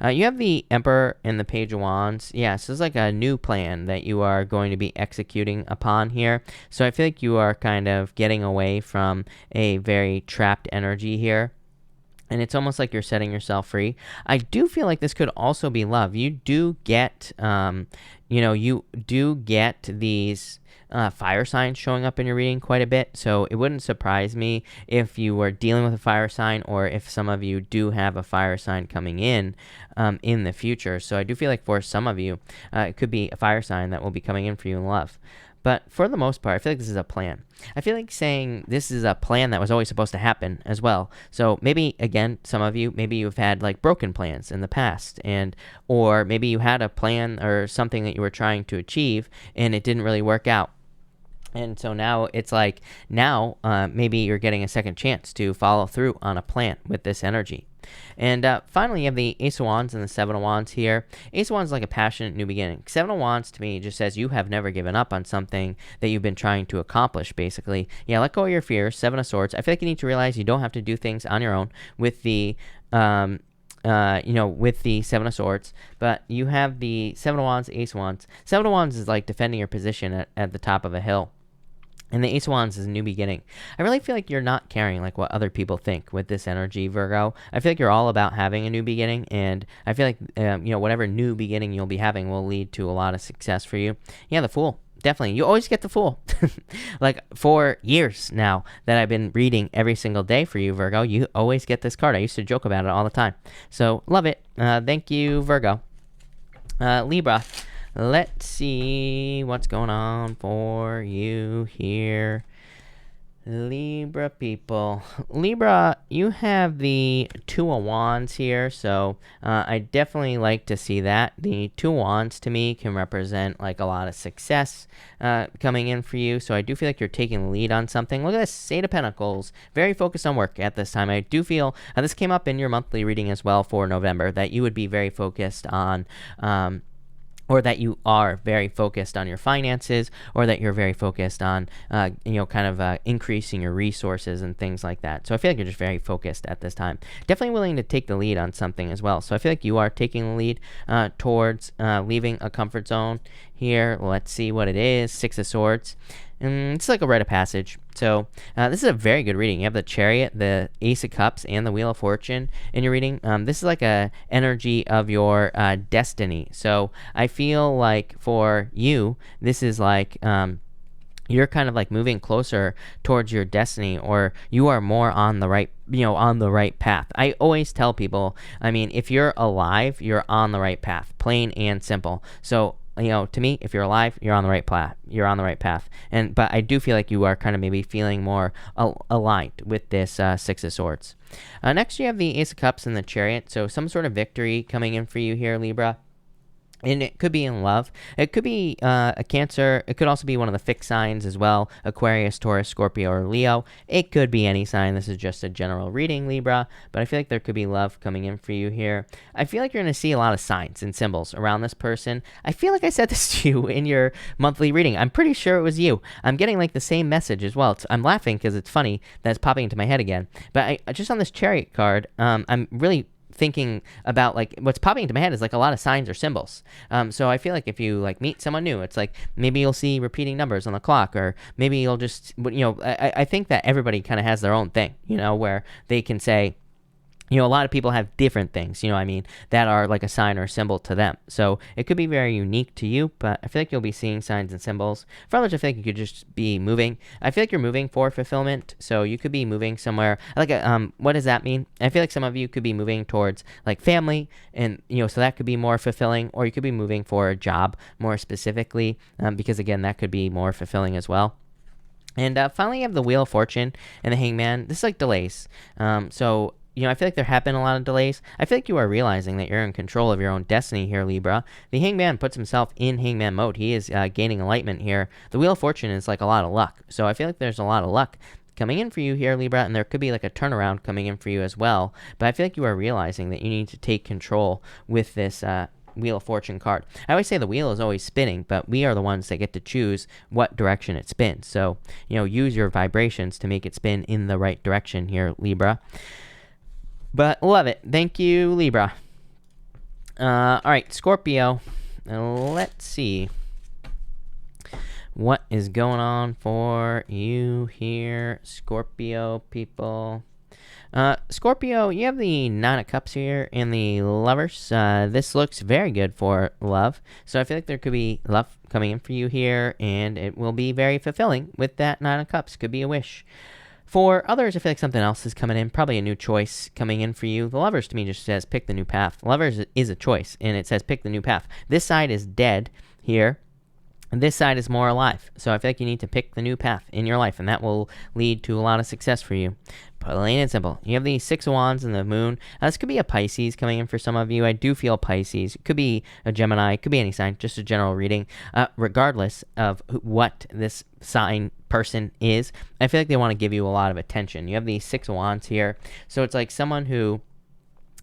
You have the Emperor and the Page of Wands. Yeah, so it's like a new plan that you are going to be executing upon here. So I feel like you are kind of getting away from a very trapped energy here. And it's almost like you're setting yourself free. I do feel like this could also be love. You do get, these fire signs showing up in your reading quite a bit. So it wouldn't surprise me if you were dealing with a fire sign, or if some of you do have a fire sign coming in the future. So I do feel like for some of you, it could be a fire sign that will be coming in for you in love. But for the most part, I feel like this is a plan. I feel like saying this is a plan that was always supposed to happen as well. So maybe, again, some of you, maybe you've had like broken plans in the past, or maybe you had a plan or something that you were trying to achieve and it didn't really work out. And so now it's like, maybe you're getting a second chance to follow through on a plan with this energy. And finally, you have the Ace of Wands and the Seven of Wands here. Ace of Wands is like a passionate new beginning. Seven of Wands to me just says you have never given up on something that you've been trying to accomplish, basically. Yeah, let go of your fears. Seven of Swords. I feel like you need to realize you don't have to do things on your own with the with the Seven of Swords, but you have the Seven of Wands, Ace of Wands. Seven of Wands is like defending your position at the top of a hill. And the Ace of Wands is a new beginning. I really feel like you're not caring like what other people think with this energy, Virgo. I feel like you're all about having a new beginning, and I feel like whatever new beginning you'll be having will lead to a lot of success for you. Yeah, the Fool. Definitely. You always get the Fool. Like for years now that I've been reading every single day for you, Virgo, you always get this card. I used to joke about it all the time. So love it. Thank you, Virgo. Libra. Let's see what's going on for you here. Libra people. Libra, you have the Two of Wands here, so I definitely like to see that. The Two of Wands to me can represent like a lot of success coming in for you, so I do feel like you're taking the lead on something. Look at this, Eight of Pentacles, very focused on work at this time. I do feel, this came up in your monthly reading as well for November, that you would be very focused on or that you are very focused on your finances, or that you're very focused on, increasing your resources and things like that. So I feel like you're just very focused at this time. Definitely willing to take the lead on something as well. So I feel like you are taking the lead towards leaving a comfort zone here. Let's see what it is. Six of Swords. It's like a rite of passage. So this is a very good reading. You have the Chariot, the Ace of Cups, and the Wheel of Fortune in your reading. This is like a energy of your destiny. So I feel like for you, this is like you're kind of like moving closer towards your destiny, or you are more on the right path. I always tell people, I mean, if you're alive, you're on the right path, plain and simple. So to me, if you're alive, you're on the right path. You're on the right path. But I do feel like you are kind of maybe feeling more aligned with this Six of Swords. Next, you have the Ace of Cups and the Chariot. So some sort of victory coming in for you here, Libra. And it could be in love. It could be a Cancer. It could also be one of the fixed signs as well. Aquarius, Taurus, Scorpio, or Leo. It could be any sign. This is just a general reading, Libra. But I feel like there could be love coming in for you here. I feel like you're going to see a lot of signs and symbols around this person. I feel like I said this to you in your monthly reading. I'm pretty sure it was you. I'm getting like the same message as well. I'm laughing because it's funny that it's popping into my head again. But just on this Chariot card, I'm really thinking about like what's popping into my head is like a lot of signs or symbols. So I feel like if you like meet someone new, it's like maybe you'll see repeating numbers on the clock, or maybe you'll just, I think that everybody kind of has their own thing, where they can say, a lot of people have different things, that are like a sign or a symbol to them. So it could be very unique to you, but I feel like you'll be seeing signs and symbols. For others, I feel like you could just be moving. I feel like you're moving for fulfillment. So you could be moving somewhere. What does that mean? I feel like some of you could be moving towards like family, and, so that could be more fulfilling, or you could be moving for a job more specifically, because again, that could be more fulfilling as well. And finally, you have the Wheel of Fortune and the Hangman. This is like delays. I feel like there have been a lot of delays. I feel like you are realizing that you're in control of your own destiny here, Libra. The Hangman puts himself in Hangman mode. He is gaining enlightenment here. The Wheel of Fortune is like a lot of luck. So I feel like there's a lot of luck coming in for you here, Libra, and there could be like a turnaround coming in for you as well. But I feel like you are realizing that you need to take control with this Wheel of Fortune card. I always say the wheel is always spinning, but we are the ones that get to choose what direction it spins. So, use your vibrations to make it spin in the right direction here, Libra. But love it. Thank you, Libra. All right, Scorpio. Let's see what is going on for you here, Scorpio people. Scorpio, you have the Nine of Cups here and the Lovers. This looks very good for love. So I feel like there could be love coming in for you here, and it will be very fulfilling with that Nine of Cups. Could be a wish. For others, I feel like something else is coming in, probably a new choice coming in for you. The Lovers to me just says pick the new path. Lovers is a choice, and it says pick the new path. This side is dead here, and this side is more alive. So I feel like you need to pick the new path in your life, and that will lead to a lot of success for you. Plain and simple. You have the Six of Wands and the Moon. This could be a Pisces coming in for some of you. I do feel Pisces. It could be a Gemini. It could be any sign. Just a general reading. Regardless of what this sign person is, I feel like they want to give you a lot of attention. You have the Six of Wands here. So it's like someone who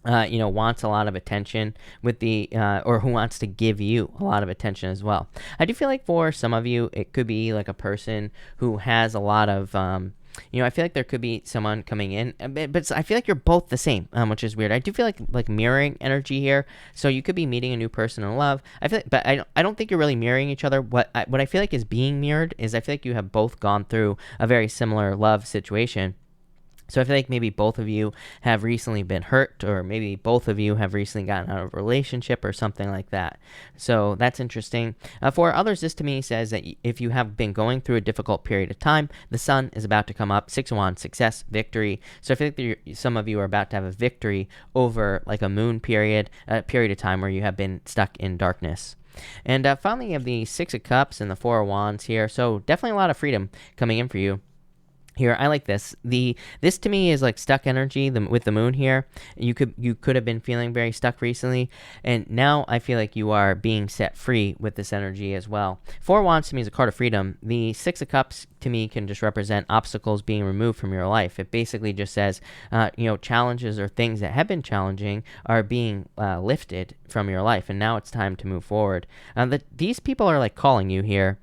wants a lot of attention with the, or who wants to give you a lot of attention as well. I do feel like for some of you, it could be like a person who has a lot of, I feel like there could be someone coming in, but I feel like you're both the same, which is weird. I do feel like mirroring energy here. So you could be meeting a new person in love. I feel like, but I don't think you're really mirroring each other. What I feel like is being mirrored is I feel like you have both gone through a very similar love situation. So I feel like maybe both of you have recently been hurt, or maybe both of you have recently gotten out of a relationship or something like that. So that's interesting. For others, this to me says that if you have been going through a difficult period of time, the sun is about to come up. 6 of Wands, success, victory. So I feel like some of you are about to have a victory over like a moon period, a period of time where you have been stuck in darkness. And finally, you have the 6 of Cups and the 4 of Wands here. So definitely a lot of freedom coming in for you. Here, I like this. This to me is like stuck energy with the moon here. You could have been feeling very stuck recently, and now I feel like you are being set free with this energy as well. 4 of Wands to me is a card of freedom. The 6 of Cups to me can just represent obstacles being removed from your life. It basically just says, challenges or things that have been challenging are being lifted from your life, and now it's time to move forward. These people are like calling you here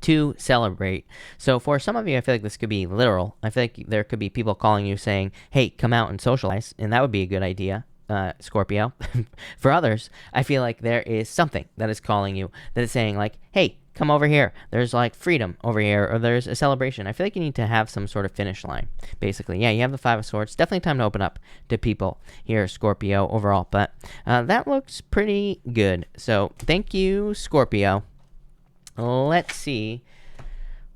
to celebrate. So for some of you, I feel like this could be literal. I feel like there could be people calling you saying, hey, come out and socialize, and that would be a good idea, Scorpio. For others, I feel like there is something that is calling you, that is saying like, hey, come over here. There's like freedom over here, or there's a celebration. I feel like you need to have some sort of finish line, basically. Yeah, you have the 5 of Swords. Definitely time to open up to people here, Scorpio, overall. But that looks pretty good. So thank you, Scorpio. Let's see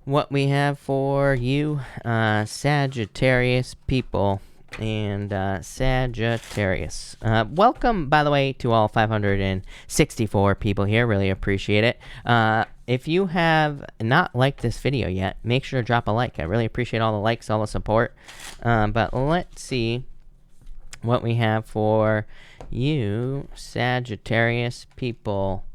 what we have for you, Sagittarius people and Sagittarius. Welcome, by the way, to all 564 people here. Really appreciate it. If you have not liked this video yet, make sure to drop a like. I really appreciate all the likes, all the support. But let's see what we have for you, Sagittarius people.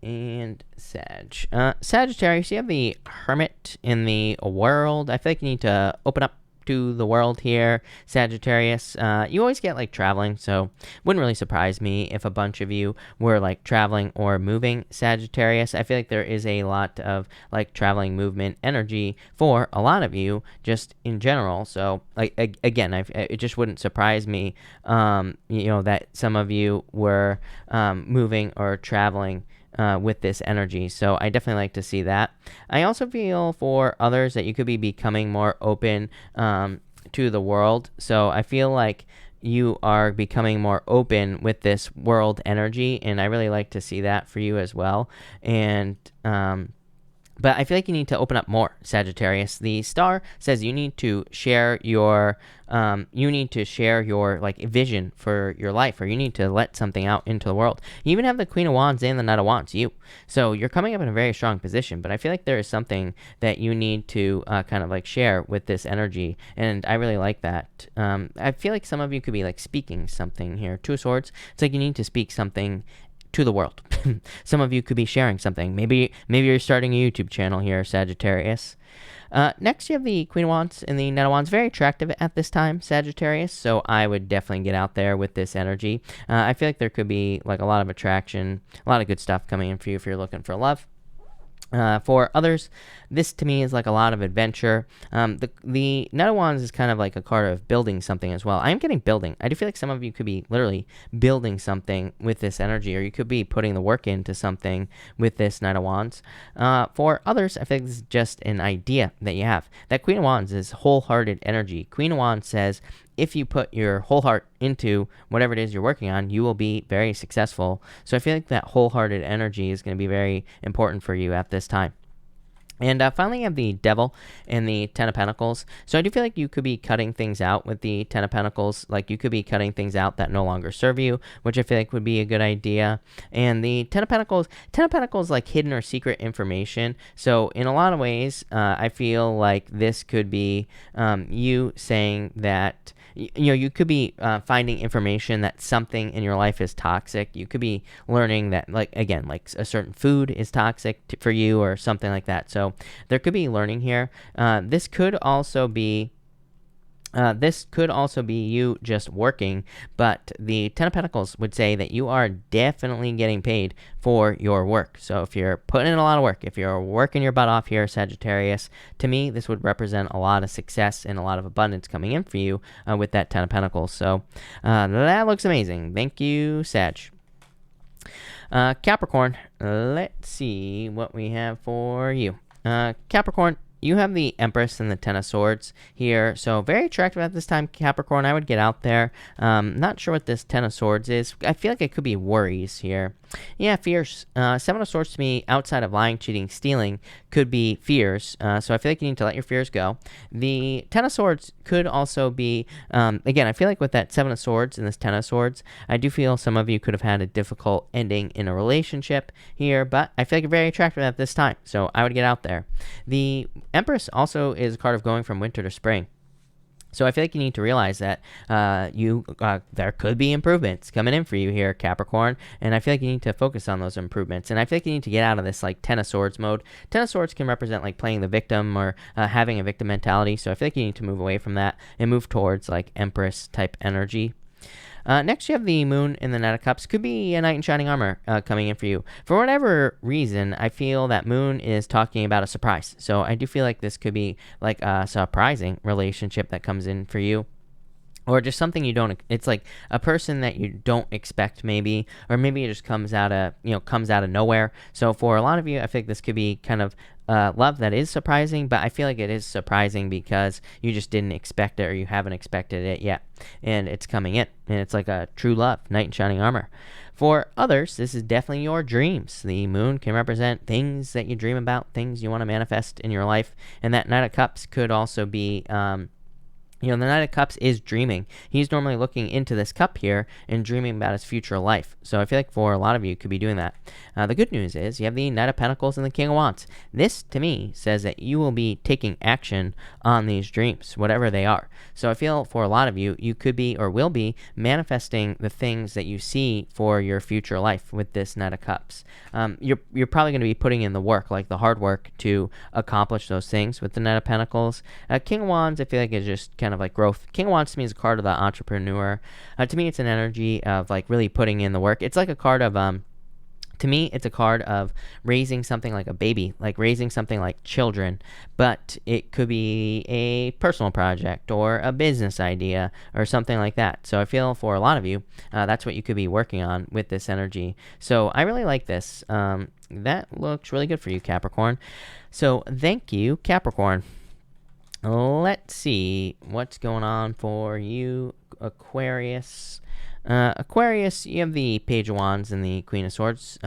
And Sagittarius, you have the Hermit in the world. I feel like you need to open up to the world here, Sagittarius. You always get like traveling, so wouldn't really surprise me if a bunch of you were like traveling or moving, Sagittarius. I feel like there is a lot of like traveling movement energy for a lot of you just in general. So like again, it just wouldn't surprise me that some of you were moving or traveling with this energy. So I definitely like to see that. I also feel for others that you could be becoming more open to the world. So I feel like you are becoming more open with this world energy, and I really like to see that for you as well. And but I feel like you need to open up more, Sagittarius. The star says you need to share your like vision for your life, or you need to let something out into the world. You even have the Queen of Wands and the Knight of Wands, you. So you're coming up in a very strong position, but I feel like there is something that you need to kind of like share with this energy, and I really like that. I feel like some of you could be like speaking something here. 2 of Swords, it's like you need to speak something to the world. Some of you could be sharing something. Maybe you're starting a YouTube channel here, Sagittarius. Next, you have the Queen of Wands and the Knight of Wands. Very attractive at this time, Sagittarius, so I would definitely get out there with this energy. I feel like there could be like a lot of attraction, a lot of good stuff coming in for you if you're looking for love. For others, this to me is like a lot of adventure. The Knight of Wands is kind of like a card of building something as well. I'm getting building. I do feel like some of you could be literally building something with this energy, or you could be putting the work into something with this Knight of Wands. For others, I feel like this is just an idea that you have. That Queen of Wands is wholehearted energy. Queen of Wands says, if you put your whole heart into whatever it is you're working on, you will be very successful. So I feel like that wholehearted energy is going to be very important for you at this time. And finally, you have the Devil and the Ten of Pentacles. So I do feel like you could be cutting things out with the Ten of Pentacles. Like you could be cutting things out that no longer serve you, which I feel like would be a good idea. And the Ten of Pentacles like hidden or secret information. So in a lot of ways, I feel like this could be you saying that you could be finding information that something in your life is toxic. You could be learning that, like, again, like a certain food is toxic for you or something like that. So there could be learning here. This could also be This could also be you just working, but the Ten of Pentacles would say that you are definitely getting paid for your work. So if you're putting in a lot of work, if you're working your butt off here, Sagittarius, to me, this would represent a lot of success and a lot of abundance coming in for you with that Ten of Pentacles. So that looks amazing. Thank you, Sag. Capricorn, let's see what we have for you. Capricorn, you have the Empress and the Ten of Swords here, so very attractive at this time, Capricorn. I would get out there. Not sure what this Ten of Swords is. I feel like it could be worries here. Yeah, fears. Seven of Swords to me, outside of lying, cheating, stealing, could be fears. So I feel like you need to let your fears go. The Ten of Swords could also be, again, I feel like with that Seven of Swords and this Ten of Swords, I do feel some of you could have had a difficult ending in a relationship here, but I feel like you're very attractive at this time, so I would get out there. The Empress also is a card of going from winter to spring. So I feel like you need to realize that there could be improvements coming in for you here, Capricorn, and I feel like you need to focus on those improvements. And I feel like you need to get out of this like Ten of Swords mode. Ten of Swords can represent like playing the victim or having a victim mentality. So I feel like you need to move away from that and move towards like Empress type energy. Next, you have the Moon in the Knight of Cups. Could be a Knight in Shining Armor coming in for you. For whatever reason, I feel that Moon is talking about a surprise. So I do feel like this could be like a surprising relationship that comes in for you. Or just something you don't, it's like a person that you don't expect maybe, or maybe it just comes out of nowhere. So for a lot of you, I think this could be kind of love that is surprising, but I feel like it is surprising because you just didn't expect it or you haven't expected it yet. And it's coming in, and it's like a true love, Knight in Shining Armor. For others, this is definitely your dreams. The Moon can represent things that you dream about, things you want to manifest in your life. And that Knight of Cups could also be the Knight of Cups is dreaming. He's normally looking into this cup here and dreaming about his future life. So I feel like for a lot of you, could be doing that. The good news is you have the Knight of Pentacles and the King of Wands. This, to me, says that you will be taking action on these dreams, whatever they are. So I feel for a lot of you, you could be or will be manifesting the things that you see for your future life with this Knight of Cups. You're probably going to be putting in the work, like the hard work, to accomplish those things with the Knight of Pentacles. King of Wands, I feel like is just kind of like growth. King of Wands to me is a card of the entrepreneur. To me, it's an energy of like really putting in the work. It's like a card of to me, it's a card of raising something like a baby, like raising something like children, but it could be a personal project or a business idea or something like that. So I feel for a lot of you, that's what you could be working on with this energy. So I really like this. That looks really good for you, Capricorn. So thank you, Capricorn. Let's see what's going on for you, Aquarius. Aquarius, you have the Page of Wands and the Queen of Swords.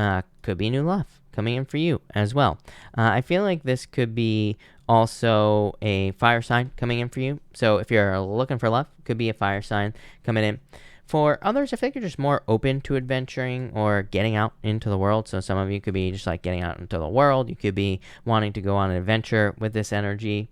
Could be new love coming in for you as well. I feel like this could be also a fire sign coming in for you. So if you're looking for love, could be a fire sign coming in. For others, I think you're just more open to adventuring or getting out into the world. So some of you could be just like getting out into the world. You could be wanting to go on an adventure with this energy.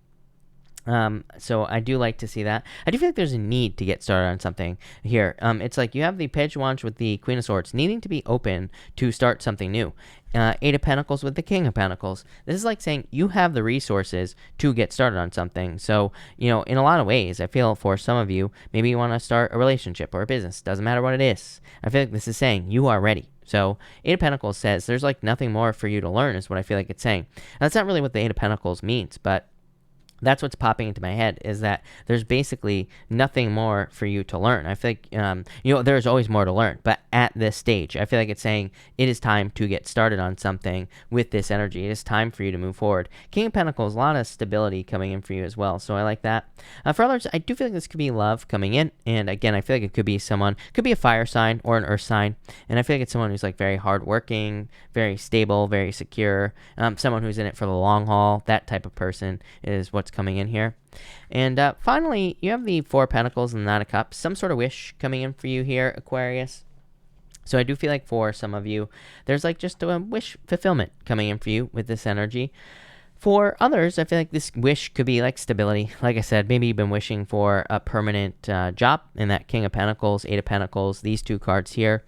So I do like to see that. I do feel like there's a need to get started on something here. It's like you have the Page of Wands with the Queen of Swords, needing to be open to start something new. Eight of Pentacles with the King of Pentacles. This is like saying you have the resources to get started on something. So, in a lot of ways, I feel for some of you, maybe you want to start a relationship or a business. Doesn't matter what it is. I feel like this is saying you are ready. So Eight of Pentacles says there's like nothing more for you to learn is what I feel like it's saying. Now, that's not really what the Eight of Pentacles means, but that's what's popping into my head, is that there's basically nothing more for you to learn. I feel like, there's always more to learn. But at this stage, I feel like it's saying it is time to get started on something with this energy. It is time for you to move forward. King of Pentacles, a lot of stability coming in for you as well. So I like that. For others, I do feel like this could be love coming in. And again, I feel like it could be someone, could be a fire sign or an earth sign. And I feel like it's someone who's like very hardworking, very stable, very secure. Someone who's in it for the long haul. That type of person is what's coming in here. And finally, you have the Four of Pentacles and the Nine of Cups. Some sort of wish coming in for you here, Aquarius. So I do feel like for some of you, there's like just a wish fulfillment coming in for you with this energy. For others, I feel like this wish could be like stability. Like I said, maybe you've been wishing for a permanent job, and that King of Pentacles, Eight of Pentacles, these two cards here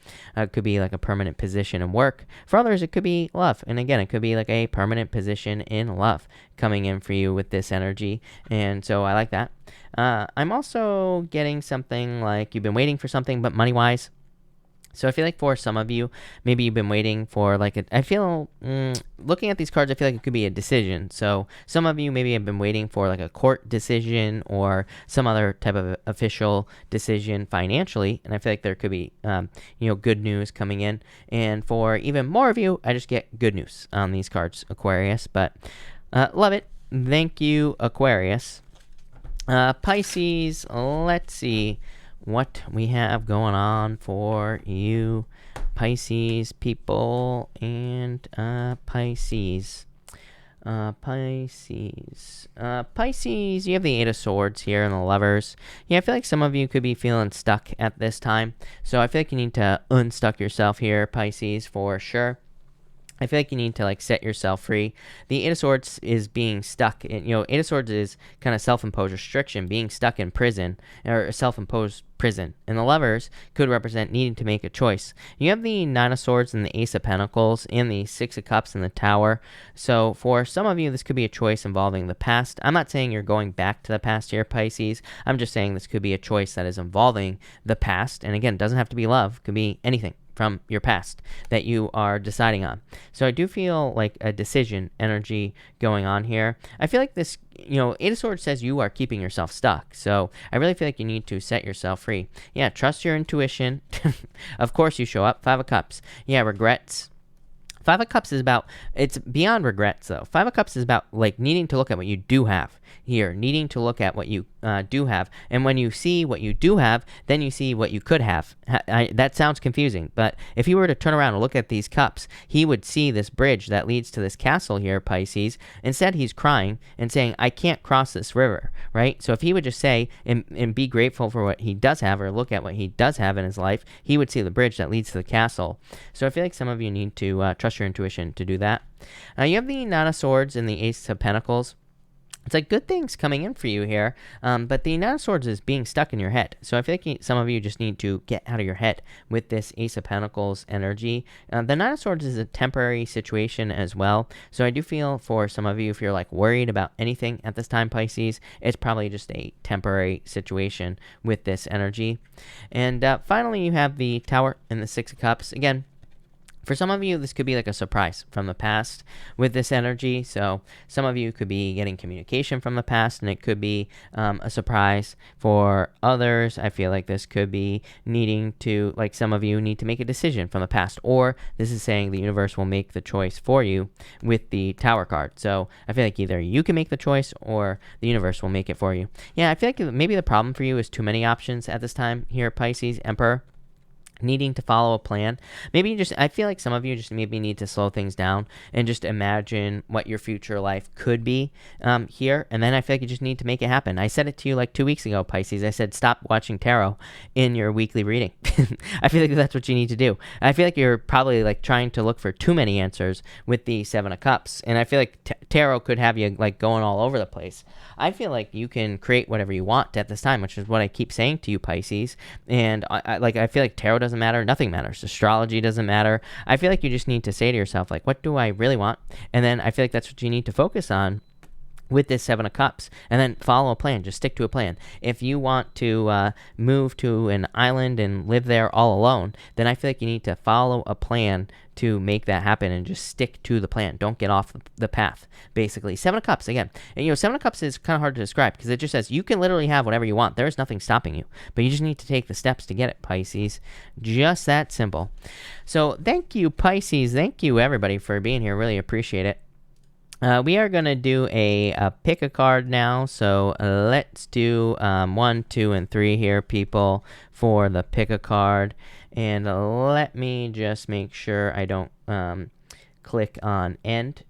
could be like a permanent position in work. For others, it could be love. And again, it could be like a permanent position in love coming in for you with this energy. And so I like that. I'm also getting something like you've been waiting for something, but money-wise. So I feel like for some of you, maybe you've been waiting for like I feel, looking at these cards, I feel like it could be a decision. So some of you maybe have been waiting for like a court decision or some other type of official decision financially. And I feel like there could be, good news coming in. And for even more of you, I just get good news on these cards, Aquarius. But love it. Thank you, Aquarius. Pisces, let's see what we have going on for you Pisces people and Pisces. Pisces, you have the Eight of Swords here and the Lovers. Yeah, I feel like some of you could be feeling stuck at this time. So I feel like you need to unstuck yourself here, Pisces, for sure. I feel like you need to like set yourself free. The Eight of Swords is being stuck in, Eight of Swords is kind of self-imposed restriction, being stuck in prison or a self-imposed prison. And the Lovers could represent needing to make a choice. You have the Nine of Swords and the Ace of Pentacles and the Six of Cups and the Tower. So for some of you, this could be a choice involving the past. I'm not saying you're going back to the past here, Pisces. I'm just saying this could be a choice that is involving the past. And again, it doesn't have to be love. It could be anything from your past that you are deciding on. So I do feel like a decision energy going on here. I feel like this, Eight of Swords says you are keeping yourself stuck. So I really feel like you need to set yourself free. Yeah, trust your intuition. Of course you show up. Five of Cups. Yeah, regrets. Five of Cups is about, it's beyond regrets though. Five of Cups is about like needing to look at what you do have here, needing to look at what you do have. And when you see what you do have, then you see what you could have. That sounds confusing, but if he were to turn around and look at these cups, he would see this bridge that leads to this castle here, Pisces. Instead, he's crying and saying, I can't cross this river, right? So if he would just say and be grateful for what he does have or look at what he does have in his life, he would see the bridge that leads to the castle. So I feel like some of you need to trust your intuition to do that. You have the Nine of Swords and the Ace of Pentacles. It's like good things coming in for you here, but the Nine of Swords is being stuck in your head. So I feel like some of you just need to get out of your head with this Ace of Pentacles energy. The Nine of Swords is a temporary situation as well. So I do feel for some of you, if you're like worried about anything at this time, Pisces, it's probably just a temporary situation with this energy. And finally, you have the Tower and the Six of Cups. Again, for some of you, this could be like a surprise from the past with this energy. So some of you could be getting communication from the past, and it could be a surprise. For others, I feel like this could be needing to, like some of you need to make a decision from the past, or this is saying the universe will make the choice for you with the Tower card. So I feel like either you can make the choice or the universe will make it for you. Yeah, I feel like maybe the problem for you is too many options at this time here, Pisces, Emperor. Needing to follow a plan. Maybe I feel like some of you just maybe need to slow things down and just imagine what your future life could be here. And then I feel like you just need to make it happen. I said it to you like 2 weeks ago, Pisces. I said, stop watching tarot in your weekly reading. I feel like that's what you need to do. I feel like you're probably like trying to look for too many answers with the Seven of Cups. And I feel like tarot could have you like going all over the place. I feel like you can create whatever you want at this time, which is what I keep saying to you, Pisces. And I feel like tarot doesn't matter. Nothing matters. Astrology doesn't matter. I feel like you just need to say to yourself, like, what do I really want? And then I feel like that's what you need to focus on with this Seven of Cups, and then follow a plan. Just stick to a plan. If you want to move to an island and live there all alone, then I feel like you need to follow a plan to make that happen and just stick to the plan. Don't get off the path, basically. Seven of Cups, again. And, Seven of Cups is kind of hard to describe because it just says you can literally have whatever you want. There is nothing stopping you, but you just need to take the steps to get it, Pisces. Just that simple. So thank you, Pisces. Thank you, everybody, for being here. Really appreciate it. We are going to do a pick a card now, so let's do 1, 2, and 3 here, people, for the pick a card. And let me just make sure I don't click on end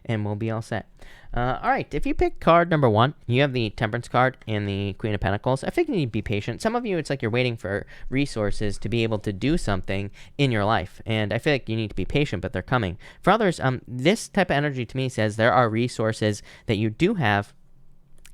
and we'll be all set. All right, if you pick card number 1, you have the Temperance card and the Queen of Pentacles. I think you need to be patient. Some of you, it's like you're waiting for resources to be able to do something in your life, and I feel like you need to be patient, but they're coming. For others, this type of energy to me says there are resources that you do have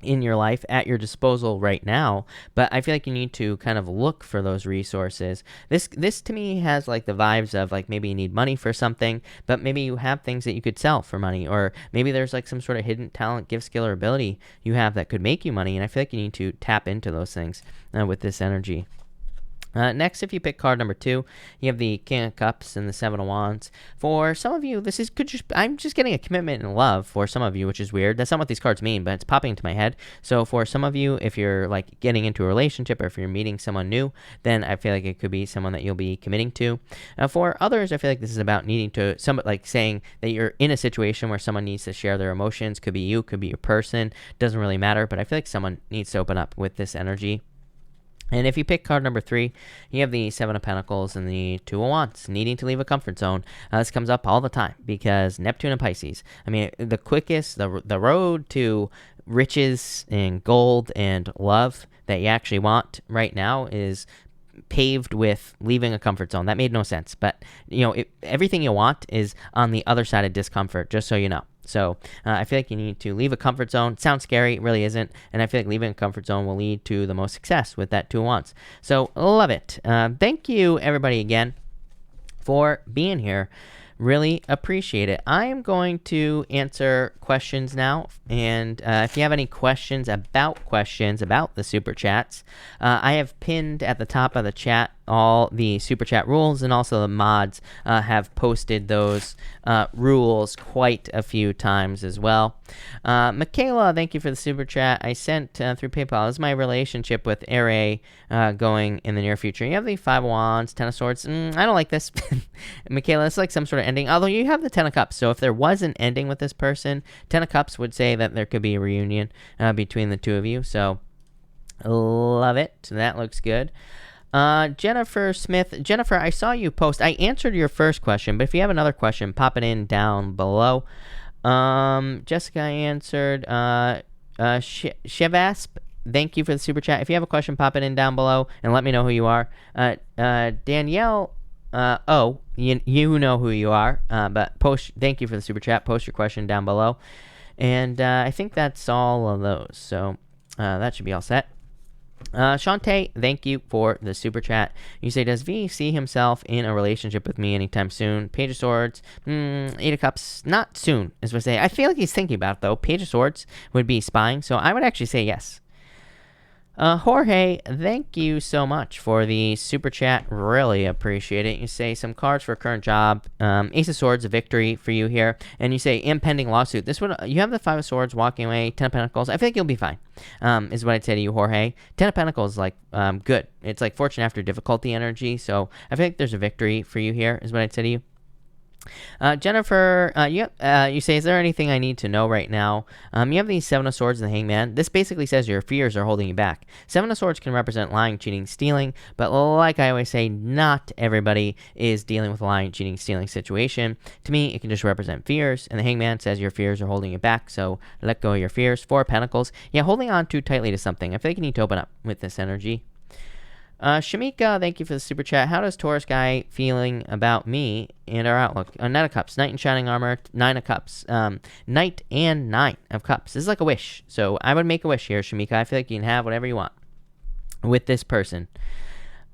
in your life at your disposal right now, but I feel like you need to kind of look for those resources. This to me has like the vibes of like maybe you need money for something, but maybe you have things that you could sell for money, or maybe there's like some sort of hidden talent, gift, skill, or ability you have that could make you money, and I feel like you need to tap into those things with this energy. Next, if you pick card number 2, you have the King of Cups and the Seven of Wands. For some of you, I'm just getting a commitment and love for some of you, which is weird. That's not what these cards mean, but it's popping into my head. So for some of you, if you're like getting into a relationship or if you're meeting someone new, then I feel like it could be someone that you'll be committing to. For others, I feel like this is about needing to, like saying that you're in a situation where someone needs to share their emotions. Could be you, could be your person, doesn't really matter, but I feel like someone needs to open up with this energy. And if you pick card number 3, you have the Seven of Pentacles and the Two of Wands, needing to leave a comfort zone. This comes up all the time because Neptune and Pisces. I mean, the quickest, the road to riches and gold and love that you actually want right now is paved with leaving a comfort zone. That made no sense, but everything you want is on the other side of discomfort, just so you know. So I feel like you need to leave a comfort zone. It sounds scary, it really isn't, and I feel like leaving a comfort zone will lead to the most success with that Two of Wands. So love it. Thank you everybody again for being here. Really appreciate it. I am going to answer questions now, and if you have any questions about the super chats, I have pinned at the top of the chat all the super chat rules, and also the mods have posted those rules quite a few times as well. Michaela, thank you for the super chat. I sent through PayPal. Is my relationship with Aries going in the near future? You have the Five of Wands, Ten of Swords. I don't like this. Michaela, it's like some sort of ending, although you have the Ten of Cups, so if there was an ending with this person, Ten of Cups would say that there could be a reunion between the two of you, so love it. That looks good. Jennifer Smith. Jennifer, I saw you post. I answered your first question, but if you have another question, pop it in down below. Jessica answered. Shevasp, thank you for the super chat. If you have a question, pop it in down below and let me know who you are. Danielle, you know who you are, but thank you for the super chat. Post your question down below. And I think that's all of those, so that should be all set. Shantae, thank you for the super chat. You say, does V see himself in a relationship with me anytime soon? Page of Swords, Eight of Cups, not soon, is what I say. I feel like he's thinking about it, though. Page of Swords would be spying, so I would actually say yes. Jorge, thank you so much for the super chat. Really appreciate it. You say some cards for a current job. Ace of Swords, a victory for you here. And you say impending lawsuit. This one, you have the Five of Swords, walking away, Ten of Pentacles. I think you'll be fine, is what I'd say to you, Jorge. Ten of Pentacles is like good. It's like fortune after difficulty energy. So I think there's a victory for you here, is what I'd say to you. Jennifer, you say, is there anything I need to know right now? You have the Seven of Swords and the Hangman. This basically says your fears are holding you back. Seven of Swords can represent lying, cheating, stealing, but like I always say, not everybody is dealing with a lying, cheating, stealing situation. To me, it can just represent fears, and the Hangman says your fears are holding you back, so let go of your fears. Four of Pentacles, holding on too tightly to something. I feel like you need to open up with this energy. Shamika, thank you for the super chat. How does Taurus guy feeling about me and our outlook? Knight of Cups, Knight in Shining Armor, Nine of Cups, Knight and Nine of Cups. This is like a wish, so I would make a wish here, Shamika. I feel like you can have whatever you want with this person.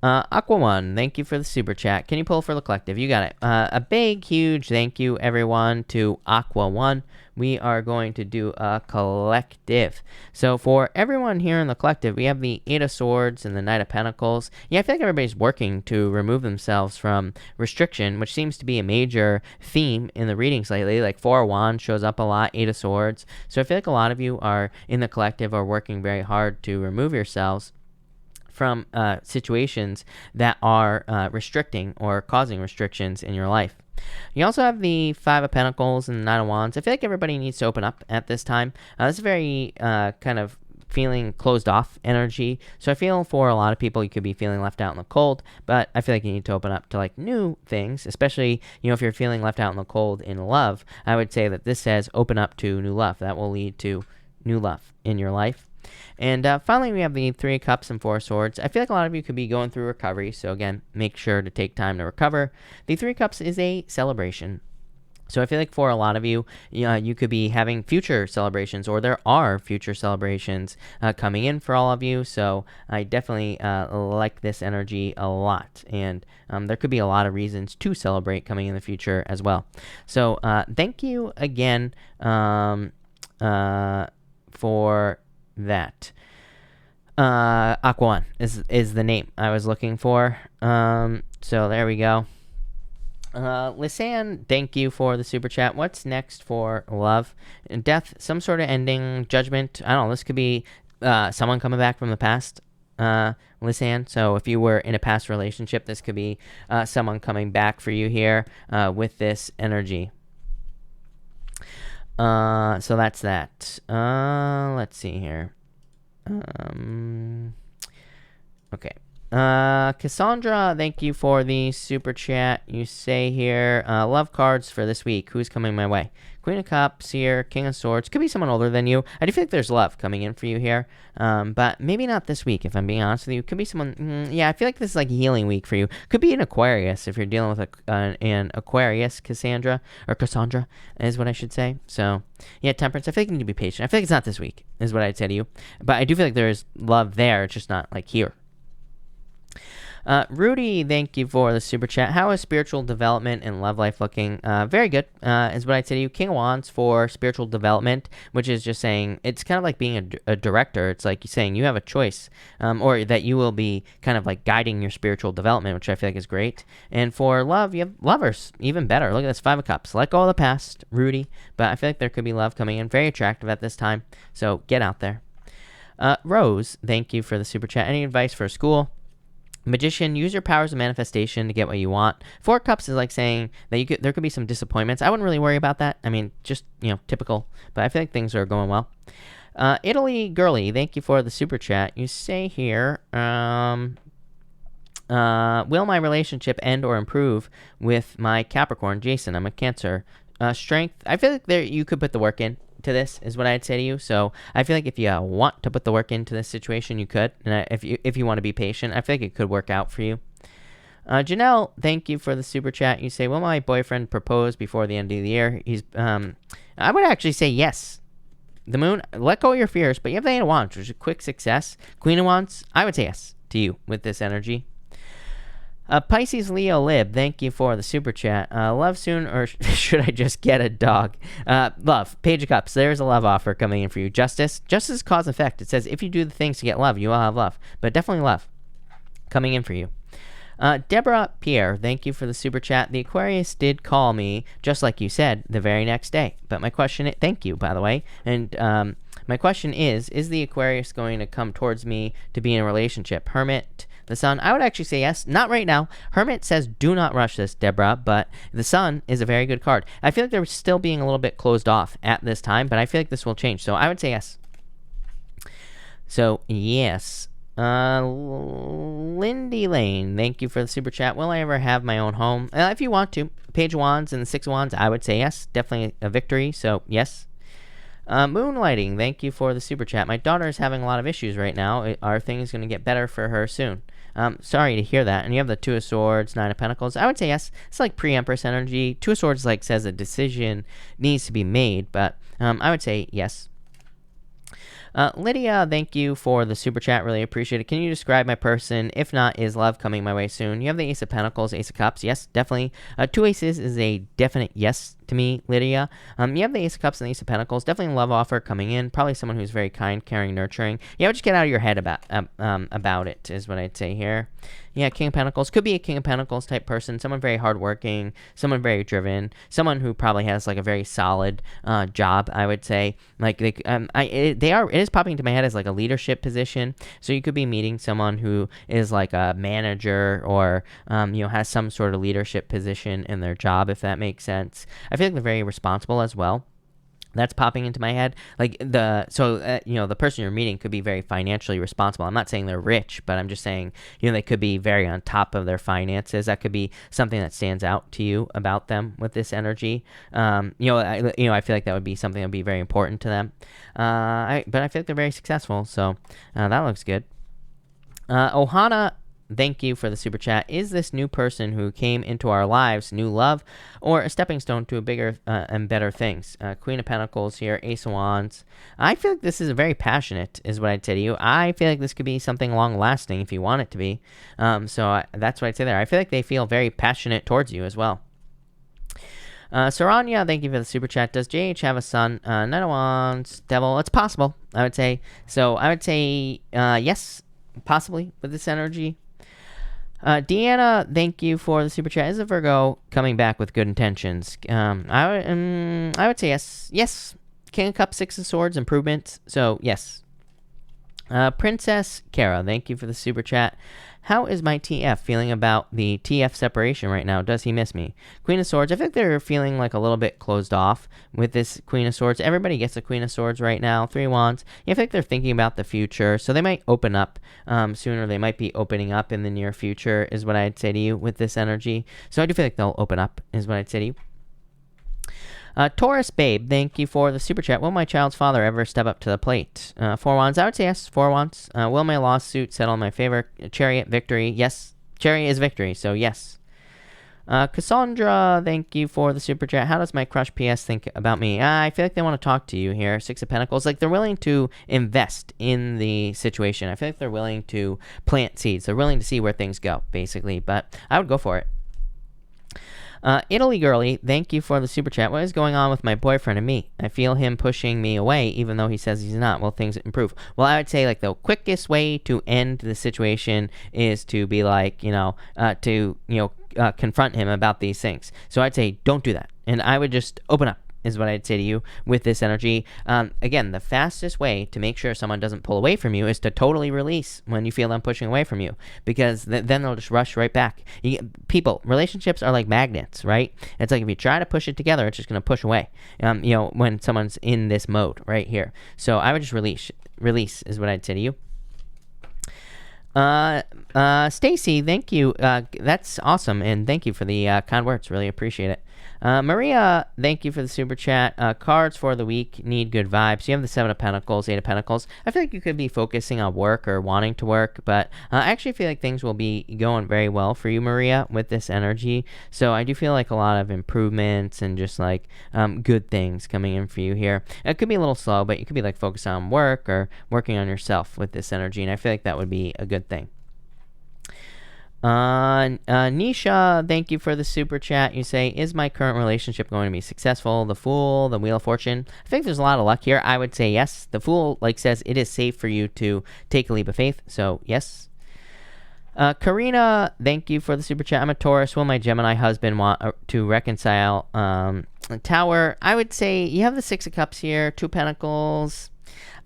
Aqua One, thank you for the super chat. Can you pull for the collective? You got it. A big, huge thank you, everyone, to Aqua One. We are going to do a collective. So for everyone here in the collective, we have the Eight of Swords and the Knight of Pentacles. I feel like everybody's working to remove themselves from restriction, which seems to be a major theme in the readings lately. Like Four of Wands shows up a lot, Eight of Swords. So I feel like a lot of you are in the collective are working very hard to remove yourselves from situations that are restricting or causing restrictions in your life. You also have the Five of Pentacles and the Nine of Wands. I feel like everybody needs to open up at this time. This is a very kind of feeling closed off energy. So I feel for a lot of people, you could be feeling left out in the cold, but I feel like you need to open up to like new things, especially, if you're feeling left out in the cold in love. I would say that this says open up to new love. That will lead to new love in your life. And finally, we have the Three of Cups and Four of Swords. I feel like a lot of you could be going through recovery. So again, make sure to take time to recover. The Three of Cups is a celebration. So I feel like for a lot of you, you could be having future celebrations, or there are future celebrations coming in for all of you. So I definitely like this energy a lot. And there could be a lot of reasons to celebrate coming in the future as well. So thank you again for that. Aquan is the name I was looking for. So there we go. Lisanne, thank you for the super chat. What's next for love? Death, some sort of ending, judgment. I don't know. This could be someone coming back from the past, Lisanne. So if you were in a past relationship, this could be someone coming back for you here with this energy. So that's that. Let's see here. Okay. Cassandra, thank you for the super chat. You say here, love cards for this week. Who's coming my way? Queen of Cups here, King of Swords. Could be someone older than you. I do feel like there's love coming in for you here, but maybe not this week, if I'm being honest with you. Could be someone, I feel like this is like a healing week for you. Could be an Aquarius if you're dealing with an Aquarius, Cassandra, or Cassandra is what I should say. So, yeah, Temperance, I feel like you need to be patient. I feel like it's not this week, is what I'd say to you. But I do feel like there's love there, it's just not like here. Rudy, thank you for the super chat. How is spiritual development and love life looking? Very good, is what I'd say to you. King of Wands for spiritual development, which is just saying, it's kind of like being a director. It's like you're saying you have a choice, or that you will be kind of like guiding your spiritual development, which I feel like is great. And for love, you have lovers, even better. Look at this, Five of Cups. Let go of the past, Rudy. But I feel like there could be love coming in. Very attractive at this time. So get out there. Rose, thank you for the super chat. Any advice for school? Magician, use your powers of manifestation to get what you want. Four of Cups is like saying that there could be some disappointments. I wouldn't really worry about that. I mean, just, typical. But I feel like things are going well. Italy Girly, thank you for the super chat. You say here, will my relationship end or improve with my Capricorn? Jason, I'm a Cancer. Strength, I feel like you could put the work in to this, is what I'd say to you. So I feel like if you want to put the work into this situation, you could. And if you want to be patient, I feel like it could work out for you. Janelle, thank you for the super chat. You say, will my boyfriend propose before the end of the year? I would actually say yes. The Moon, let go of your fears, but you have the Eight of Wands, which is a quick success. Queen of Wands, I would say yes to you with this energy. Pisces Leo Lib, thank you for the super chat. Love soon, or should I just get a dog? Love, Page of Cups, there's a love offer coming in for you. Justice cause and effect. It says if you do the things to get love, you will have love. But definitely love coming in for you. Deborah Pierre, thank you for the super chat. The Aquarius did call me, just like you said, the very next day. But my question, thank you, by the way. And my question is the Aquarius going to come towards me to be in a relationship? Hermit, the Sun, I would actually say yes. Not right now. Hermit says do not rush this, Deborah, but the Sun is a very good card. I feel like they're still being a little bit closed off at this time, but I feel like this will change. So I would say yes. So, yes. Lindy Lane, thank you for the super chat. Will I ever have my own home? If you want to. Page of Wands and the Six of Wands, I would say yes. Definitely a victory, so yes. Moonlighting, thank you for the super chat. My daughter is having a lot of issues right now. Are things going to get better for her soon? Sorry to hear that. And you have the Two of Swords, Nine of Pentacles. I would say yes. It's like pre-Empress energy. Two of Swords says a decision needs to be made, but I would say yes. Lydia, thank you for the super chat. Really appreciate it. Can you describe my person? If not, is love coming my way soon? You have the Ace of Pentacles, Ace of Cups. Yes, definitely. Two Aces is a definite yes to me, Lydia. You have the Ace of Cups and the Ace of Pentacles. Definitely a love offer coming in. Probably someone who's very kind, caring, nurturing. Yeah, just get out of your head about it, is what I'd say here. Yeah, King of Pentacles. Could be a King of Pentacles type person. Someone very hardworking. Someone very driven. Someone who probably has like a very solid job, I would say. Like it is popping into my head as like a leadership position. So you could be meeting someone who is like a manager or has some sort of leadership position in their job, if that makes sense. I feel like they're very responsible as well. That's popping into my head. Like the person you're meeting could be very financially responsible. I'm not saying they're rich, but I'm just saying, they could be very on top of their finances. That could be something that stands out to you about them with this energy. I feel like that would be something that would be very important to them. But I feel like they're very successful. So that looks good. Ohana, thank you for the super chat. Is this new person who came into our lives new love or a stepping stone to a bigger and better things? Queen of Pentacles here, Ace of Wands. I feel like this is very passionate, is what I'd say to you. I feel like this could be something long-lasting if you want it to be. That's what I'd say there. I feel like they feel very passionate towards you as well. Saranya, thank you for the super chat. Does JH have a son? Nine of Wands, Devil. It's possible, I would say. So I would say yes, possibly with this energy. Deanna, thank you for the super chat. Is a Virgo coming back with good intentions? I would say yes. Yes. King of Cups, Six of Swords, improvements. So, yes. Princess Kara, thank you for the super chat. How is my TF feeling about the TF separation right now? Does he miss me? Queen of Swords, I think they're feeling like a little bit closed off with this Queen of Swords. Everybody gets a Queen of Swords right now. Three of Wands. I think they're thinking about the future, so they might open up sooner. They might be opening up in the near future, is what I'd say to you with this energy. So I do feel like they'll open up, is what I'd say to you. Taurus Babe, thank you for the super chat. Will my child's father ever step up to the plate? Four Wands, I would say yes. Four Wands. Will my lawsuit settle in my favor? Chariot, victory, yes. Chariot is victory, so yes. Cassandra, thank you for the super chat. How does my crush PS think about me? I feel like they want to talk to you here. Six of Pentacles. Like, they're willing to invest in the situation. I feel like they're willing to plant seeds. They're willing to see where things go, basically. But I would go for it. Italy Girly, thank you for the super chat. What is going on with my boyfriend and me? I feel him pushing me away, even though he says he's not. Will things improve? Well, I would say, like, the quickest way to end the situation is to be like, confront him about these things. So I'd say don't do that. And I would just open up, is what I'd say to you with this energy. Again, the fastest way to make sure someone doesn't pull away from you is to totally release when you feel them pushing away from you, because then they'll just rush right back. Relationships are like magnets, right? It's like if you try to push it together, it's just going to push away, when someone's in this mode right here. So I would just release is what I'd say to you. Stacy, thank you. That's awesome, and thank you for the kind words. Really appreciate it. Maria, thank you for the super chat. Cards for the week need good vibes. You have the Seven of Pentacles, Eight of Pentacles. I feel like you could be focusing on work or wanting to work, but I actually feel like things will be going very well for you, Maria, with this energy. So I do feel like a lot of improvements and just like good things coming in for you here. It could be a little slow, but you could be like focused on work or working on yourself with this energy, and I feel like that would be a good thing. Nisha, thank you for the super chat. You say, is my current relationship going to be successful? The Fool, the Wheel of Fortune. I think there's a lot of luck here. I would say yes. The Fool says it is safe for you to take a leap of faith, so yes. Karina, thank you for the super chat. I'm a Taurus. Will my Gemini husband want to reconcile? Tower, I would say you have the Six of Cups here, Two of Pentacles.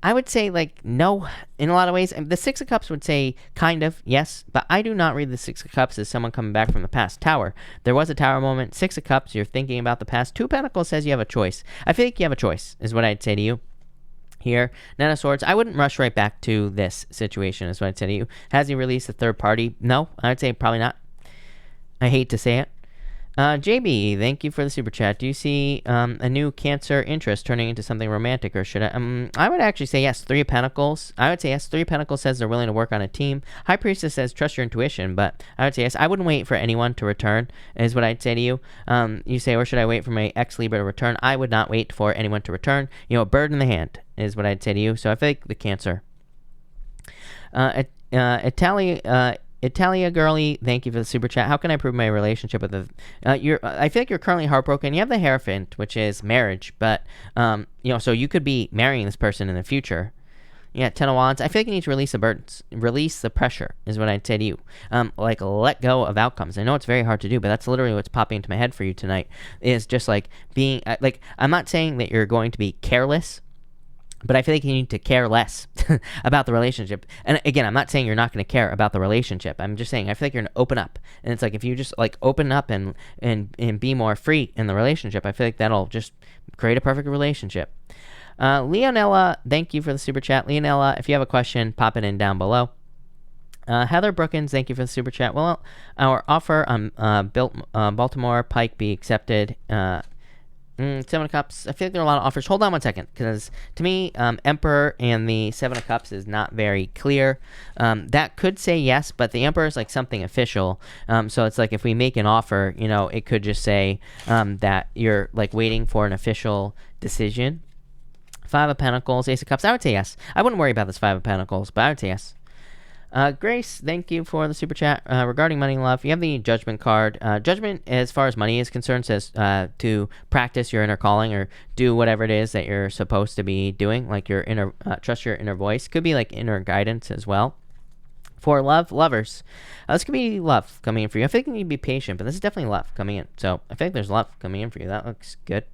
I would say, no, in a lot of ways. The Six of Cups would say kind of, yes, but I do not read the Six of Cups as someone coming back from the past. Tower, there was a Tower moment. Six of Cups, you're thinking about the past. Two of Pentacles says you have a choice. I feel like you have a choice, is what I'd say to you. Here, Nine of Swords, I wouldn't rush right back to this situation, is what I'd say to you. Has he released a third party? No, I would say probably not. I hate to say it. JB, thank you for the super chat. Do you see a new Cancer interest turning into something romantic, or should I would actually say yes. Three of Pentacles. I would say yes. Three of Pentacles says they're willing to work on a team. High Priestess says trust your intuition, but I would say yes. I wouldn't wait for anyone to return, is what I'd say to you. You say, or should I wait for my ex-Libra to return? I would not wait for anyone to return. A bird in the hand is what I'd say to you. So I feel like the Cancer. Italia Girly, thank you for the super chat. How can I improve my relationship with I feel like you're currently heartbroken. You have the Hierophant, which is marriage, but so you could be marrying this person in the future. Yeah, Ten of Wands. I feel like you need to release the burdens, release the pressure, is what I'd say to you. Let go of outcomes. I know it's very hard to do, but that's literally what's popping into my head for you tonight. Is just being I'm not saying that you're going to be careless But I feel like you need to care less about the relationship. And again, I'm not saying you're not going to care about the relationship. I'm just saying I feel like you're going to open up. And it's like if you just like open up and be more free in the relationship, I feel like that'll just create a perfect relationship. Leonella, thank you for the super chat. Leonella, if you have a question, pop it in down below. Heather Brookins, thank you for the super chat. Will our offer on Baltimore Pike be accepted? Seven of Cups. I feel like there are a lot of offers. Hold on one second, because to me, Emperor and the Seven of Cups is not very clear. That could say yes, but the Emperor is like something official. So it's like if we make an offer, it could just say that you're like waiting for an official decision. Five of Pentacles, Ace of Cups. I would say yes. I wouldn't worry about this Five of Pentacles, but I would say yes. Grace, thank you for the super chat. Regarding money and love, you have the Judgment card. Judgment, as far as money is concerned, says to practice your inner calling or do whatever it is that you're supposed to be doing, like your inner, trust your inner voice. Could be like inner guidance as well. For love, lovers, this could be love coming in for you. I think you need to be patient, but this is definitely love coming in. So I think there's love coming in for you. That looks good.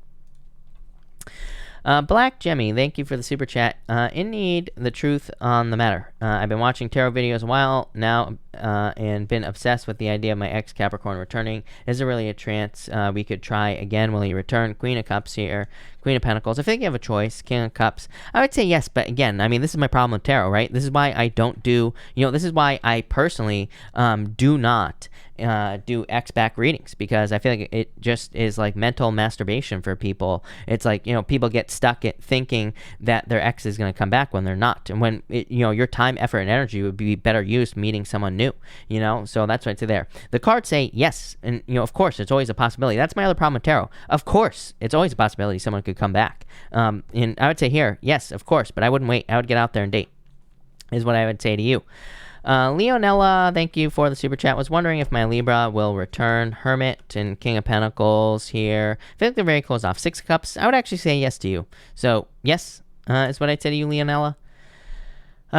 Black Jemmy, thank you for the super chat. In need the truth on the matter. I've been watching tarot videos a while now and been obsessed with the idea of my ex Capricorn returning. Is there really a chance we could try again? Will he return? Queen of Cups here. Queen of Pentacles. I think you have a choice. King of Cups. I would say yes, but again, I mean, this is my problem with tarot, right? This is why I don't do, this is why I personally do not do X-back readings, because I feel like it just is like mental masturbation for people. It's like, people get stuck at thinking that their ex is going to come back when they're not. And when, your time, effort, and energy would be better used meeting someone new, So that's what I'd say there. The cards say yes. And, of course, it's always a possibility. That's my other problem with tarot. Of course, it's always a possibility someone could come back. And I would say here, yes, of course, but I wouldn't wait. I would get out there and date, is what I would say to you. Leonella, thank you for the super chat. Was wondering if my Libra will return. Hermit and King of Pentacles here. I feel like they're very close off. Six of Cups. I would actually say yes to you. So, yes, is what I'd say to you, Leonella.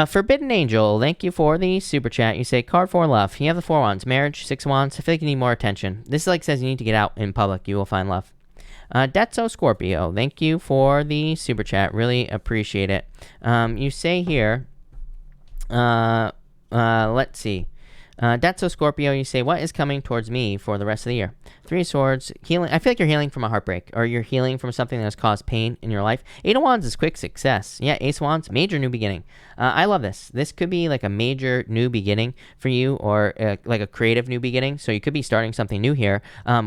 Forbidden Angel, thank you for the super chat. You say, card for love. You have the Four Wands. Marriage, Six of Wands. I feel like you need more attention. This like says you need to get out in public. You will find love. Detso Scorpio, thank you for the super chat. Really appreciate it. You say here, let's see. Detso Scorpio, you say, what is coming towards me for the rest of the year? Three of Swords, healing. I feel like you're healing from a heartbreak, or you're healing from something that has caused pain in your life. Eight of Wands is quick success. Yeah, Ace of Wands, major new beginning. I love this. This could be like a major new beginning for you, or like a creative new beginning. So you could be starting something new here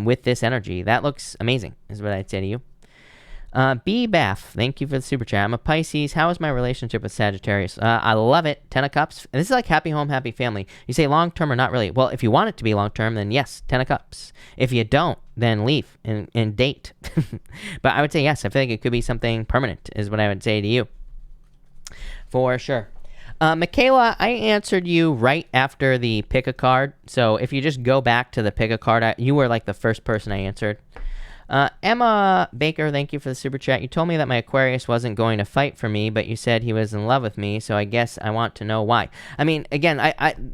with this energy. That looks amazing, is what I'd say to you. B. Bath, thank you for the super chat. I'm a Pisces. How is my relationship with Sagittarius? I love it. Ten of Cups. And this is like happy home, happy family. You say long-term or not really. Well, if you want it to be long-term, then yes, Ten of Cups. If you don't, then leave and date. But I would say yes. I feel like it could be something permanent, is what I would say to you. For sure. Michaela, I answered you right after the pick a card. So if you just go back to the pick a card, you were like the first person I answered. Emma Baker, thank you for the super chat. You told me that my Aquarius wasn't going to fight for me, but you said he was in love with me, so I guess I want to know why. I mean, again,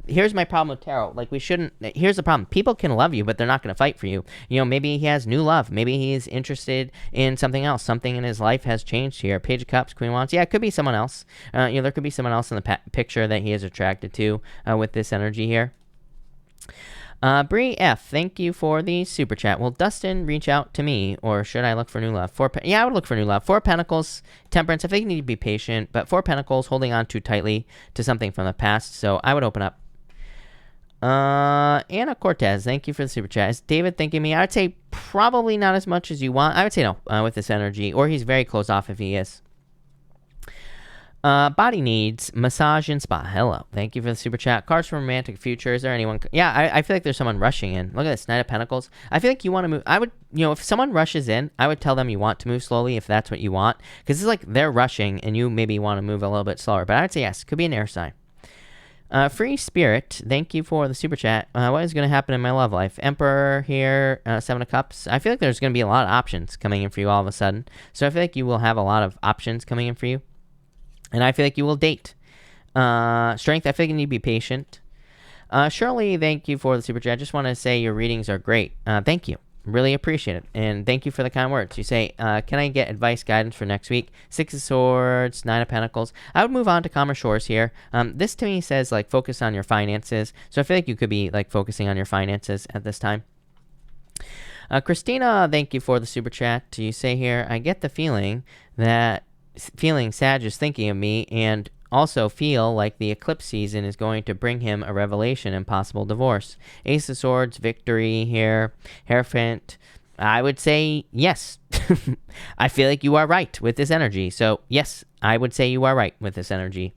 here's my problem with tarot. Like, here's the problem. People can love you, but they're not going to fight for you. Maybe he has new love. Maybe he's interested in something else. Something in his life has changed here. Page of Cups, Queen of Wands. Yeah, it could be someone else. There could be someone else in the picture that he is attracted to with this energy here. Bree F, thank you for the super chat. Will Dustin reach out to me, or should I look for new love? Yeah, I would look for new love. Four Pentacles, Temperance. I think you need to be patient, but Four Pentacles, holding on too tightly to something from the past, so I would open up. Anna Cortez, thank you for the super chat. Is David thanking me? I would say probably not as much as you want. I would say no with this energy, or he's very closed off if he is. Body needs massage and spa. Hello, thank you for the super chat. Cards from romantic future. Is there anyone? Yeah, I feel like there's someone rushing in. Look at this, Knight of Pentacles. I feel like you want to move. I would, if someone rushes in, I would tell them you want to move slowly if that's what you want, because it's like they're rushing and you maybe want to move a little bit slower. But I would say yes. Could be an air sign. Free Spirit, thank you for the super chat. What is going to happen in my love life? Emperor here, Seven of Cups. I feel like there's going to be a lot of options coming in for you all of a sudden. So I feel like you will have a lot of options coming in for you. And I feel like you will date. Strength, I feel like you need to be patient. Shirley, thank you for the super chat. I just want to say your readings are great. Thank you. Really appreciate it. And thank you for the kind words. You say, can I get advice, guidance for next week? Six of Swords, Nine of Pentacles. I would move on to calmer shores here. This to me says, like, focus on your finances. So I feel like you could be, like, focusing on your finances at this time. Christina, thank you for the super chat. You say here, I get the feeling Sag is thinking of me, and also feel like the eclipse season is going to bring him a revelation and possible divorce. Ace of Swords, victory here, Hierophant. I would say yes. I feel like you are right with this energy. So yes, I would say you are right with this energy.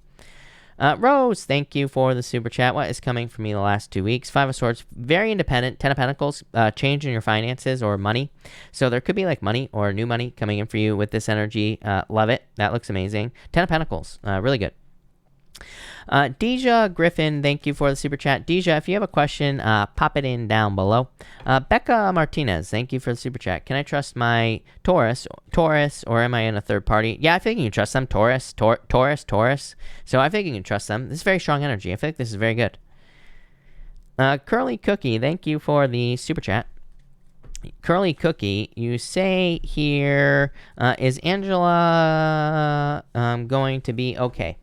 Rose, thank you for the super chat. What is coming for me the last 2 weeks? Five of Swords, very independent. Ten of Pentacles, change in your finances or money. So there could be like money or new money coming in for you with this energy. Love it. That looks amazing. Ten of Pentacles, really good. Deja Griffin, thank you for the super chat. Deja, if you have a question, pop it in down below. Becca Martinez, thank you for the super chat. Can I trust my Taurus, or am I in a third party? Yeah, I think you can trust them. Taurus. So I think you can trust them. This is very strong energy. I think this is very good. Curly Cookie, thank you for the super chat. Curly Cookie, you say here, is Angela going to be okay?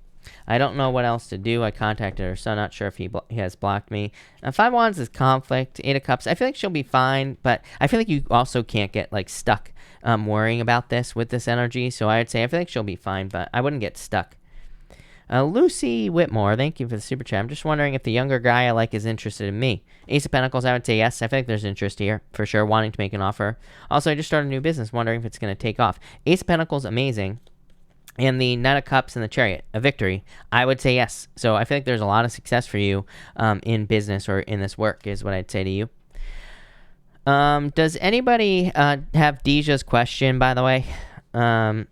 I don't know what else to do. I contacted her, so I'm not sure if he has blocked me. Five of Wands is conflict. Eight of Cups, I feel like she'll be fine, but I feel like you also can't get like stuck worrying about this with this energy. So I would say I feel like she'll be fine, but I wouldn't get stuck. Lucy Whitmore, thank you for the super chat. I'm just wondering if the younger guy I like is interested in me. Ace of Pentacles, I would say yes. I feel like there's interest here, for sure, wanting to make an offer. Also, I just started a new business, wondering if it's going to take off. Ace of Pentacles, amazing. And the Knight of Cups and the Chariot, a victory. I would say yes. So I feel like there's a lot of success for you in business or in this work is what I'd say to you. Does anybody have Deja's question, by the way?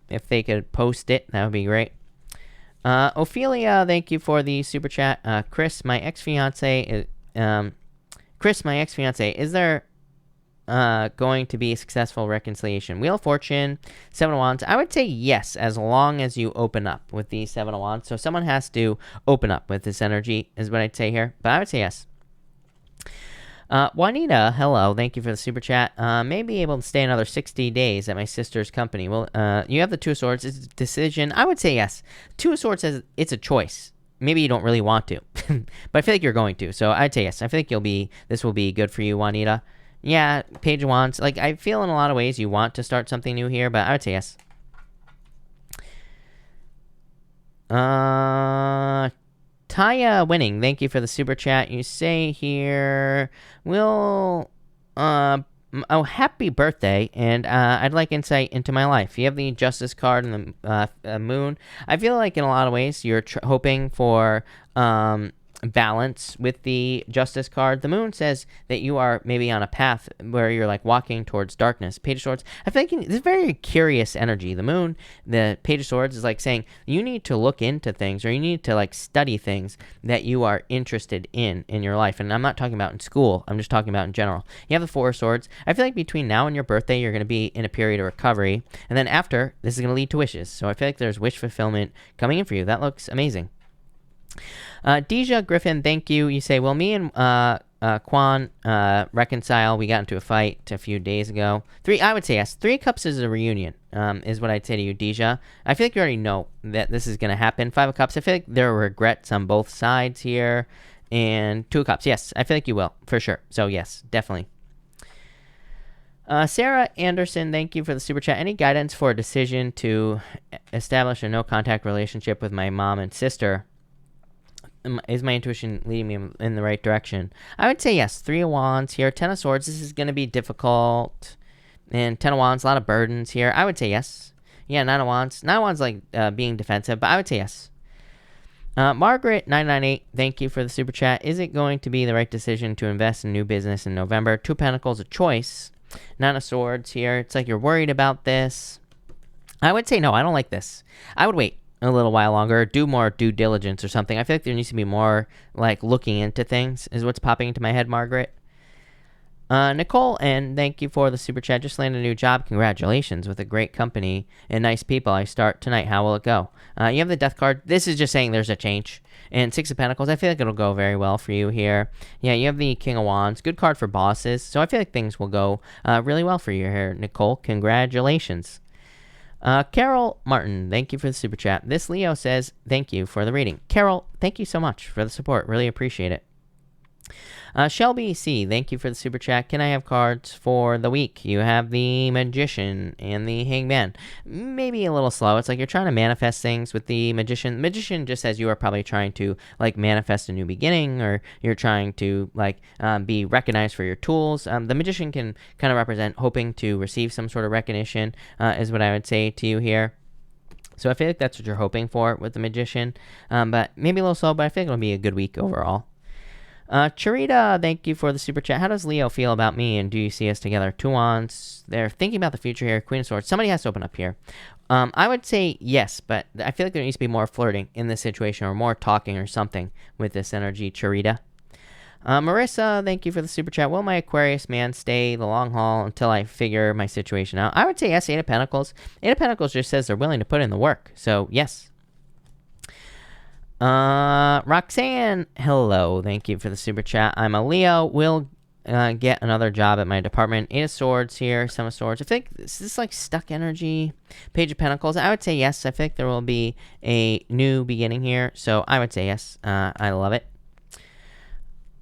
If they could post it, that would be great. Ophelia, thank you for the super chat. Chris, my ex-fiance, is there going to be a successful reconciliation? Wheel of Fortune, Seven of Wands. I would say yes, as long as you open up with the Seven of Wands. So someone has to open up with this energy, is what I'd say here. But I would say yes. Juanita, hello. Thank you for the super chat. May be able to stay another 60 days at my sister's company. Well, you have the Two of Swords. It's a decision. I would say yes. Two of Swords says it's a choice. Maybe you don't really want to, but I feel like you're going to. So I'd say yes. I feel like this will be good for you, Juanita. Yeah, Page of Wands. Like, I feel in a lot of ways you want to start something new here, but I would say yes. Taya Winning, thank you for the super chat. You say here, happy birthday, and I'd like insight into my life. You have the Justice card and the Moon. I feel like in a lot of ways you're hoping for balance with the Justice card. The Moon says that you are maybe on a path where you're like walking towards darkness. Page of Swords, I think this is very curious energy. The Moon, the Page of Swords is like saying you need to look into things, or you need to like study things that you are interested in your life. And I'm not talking about in school, I'm just talking about in general. You have the Four of Swords. I feel like between now and your birthday you're going to be in a period of recovery, and then after, this is going to lead to wishes. So I feel like there's wish fulfillment coming in for you. That looks amazing. Deja Griffin, thank you. You say, well, me and Quan reconcile. We got into a fight a few days ago. I would say yes. Three of Cups is a reunion, is what I'd say to you, Deja. I feel like you already know that this is going to happen. Five of Cups, I feel like there are regrets on both sides here. And Two of Cups, yes, I feel like you will, for sure. So yes, definitely. Sarah Anderson, thank you for the super chat. Any guidance for a decision to establish a no-contact relationship with my mom and sister? Is my intuition leading me in the right direction? I would say yes. Three of Wands here. Ten of Swords. This is going to be difficult. And Ten of Wands. A lot of burdens here. I would say yes. Yeah, Nine of Wands. Nine of Wands like being defensive, but I would say yes. Margaret 998. Thank you for the super chat. Is it going to be the right decision to invest in new business in November? Two of Pentacles, a choice. Nine of Swords here. It's like you're worried about this. I would say no. I don't like this. I would wait a little while longer, do more due diligence or something. I feel like there needs to be more like looking into things is what's popping into my head, Margaret. Nicole, and thank you for the super chat. Just landed a new job. Congratulations with a great company and nice people. I start tonight. How will it go? You have the death card. This is just saying there's a change. And Six of Pentacles, I feel like it'll go very well for you here. Yeah, you have the King of Wands. Good card for bosses. So I feel like things will go really well for you here, Nicole. Congratulations. Carol Martin, thank you for the super chat. This Leo says, thank you for the reading. Carol, thank you so much for the support. Really appreciate it. Shelby C, thank you for the super chat. Can I have cards for the week? You have the Magician and the Hangman. Maybe a little slow. It's like you're trying to manifest things with the Magician. Magician just says you are probably trying to like manifest a new beginning, or you're trying to like be recognized for your tools. The Magician can kind of represent hoping to receive some sort of recognition, is what I would say to you here. So I feel like that's what you're hoping for with the Magician, but maybe a little slow, but I feel like it'll be a good week overall. Charita, thank you for the super chat. How does Leo feel about me, and do you see us together? 2 wands. They're thinking about the future here. Queen of Swords. Somebody has to open up here. I would say yes, but I feel like there needs to be more flirting in this situation, or more talking or something with this energy, Charita. Marissa, thank you for the super chat. Will my Aquarius man stay the long haul until I figure my situation out? I would say yes. 8 of Pentacles. 8 of Pentacles just says they're willing to put in the work. So, yes. Roxanne, hello. Thank you for the super chat. I'm a Leo. Will get another job at my department. 8 of Swords here. 7 of Swords. I think this is like stuck energy. Page of Pentacles. I would say yes. I think there will be a new beginning here. So I would say yes. I love it.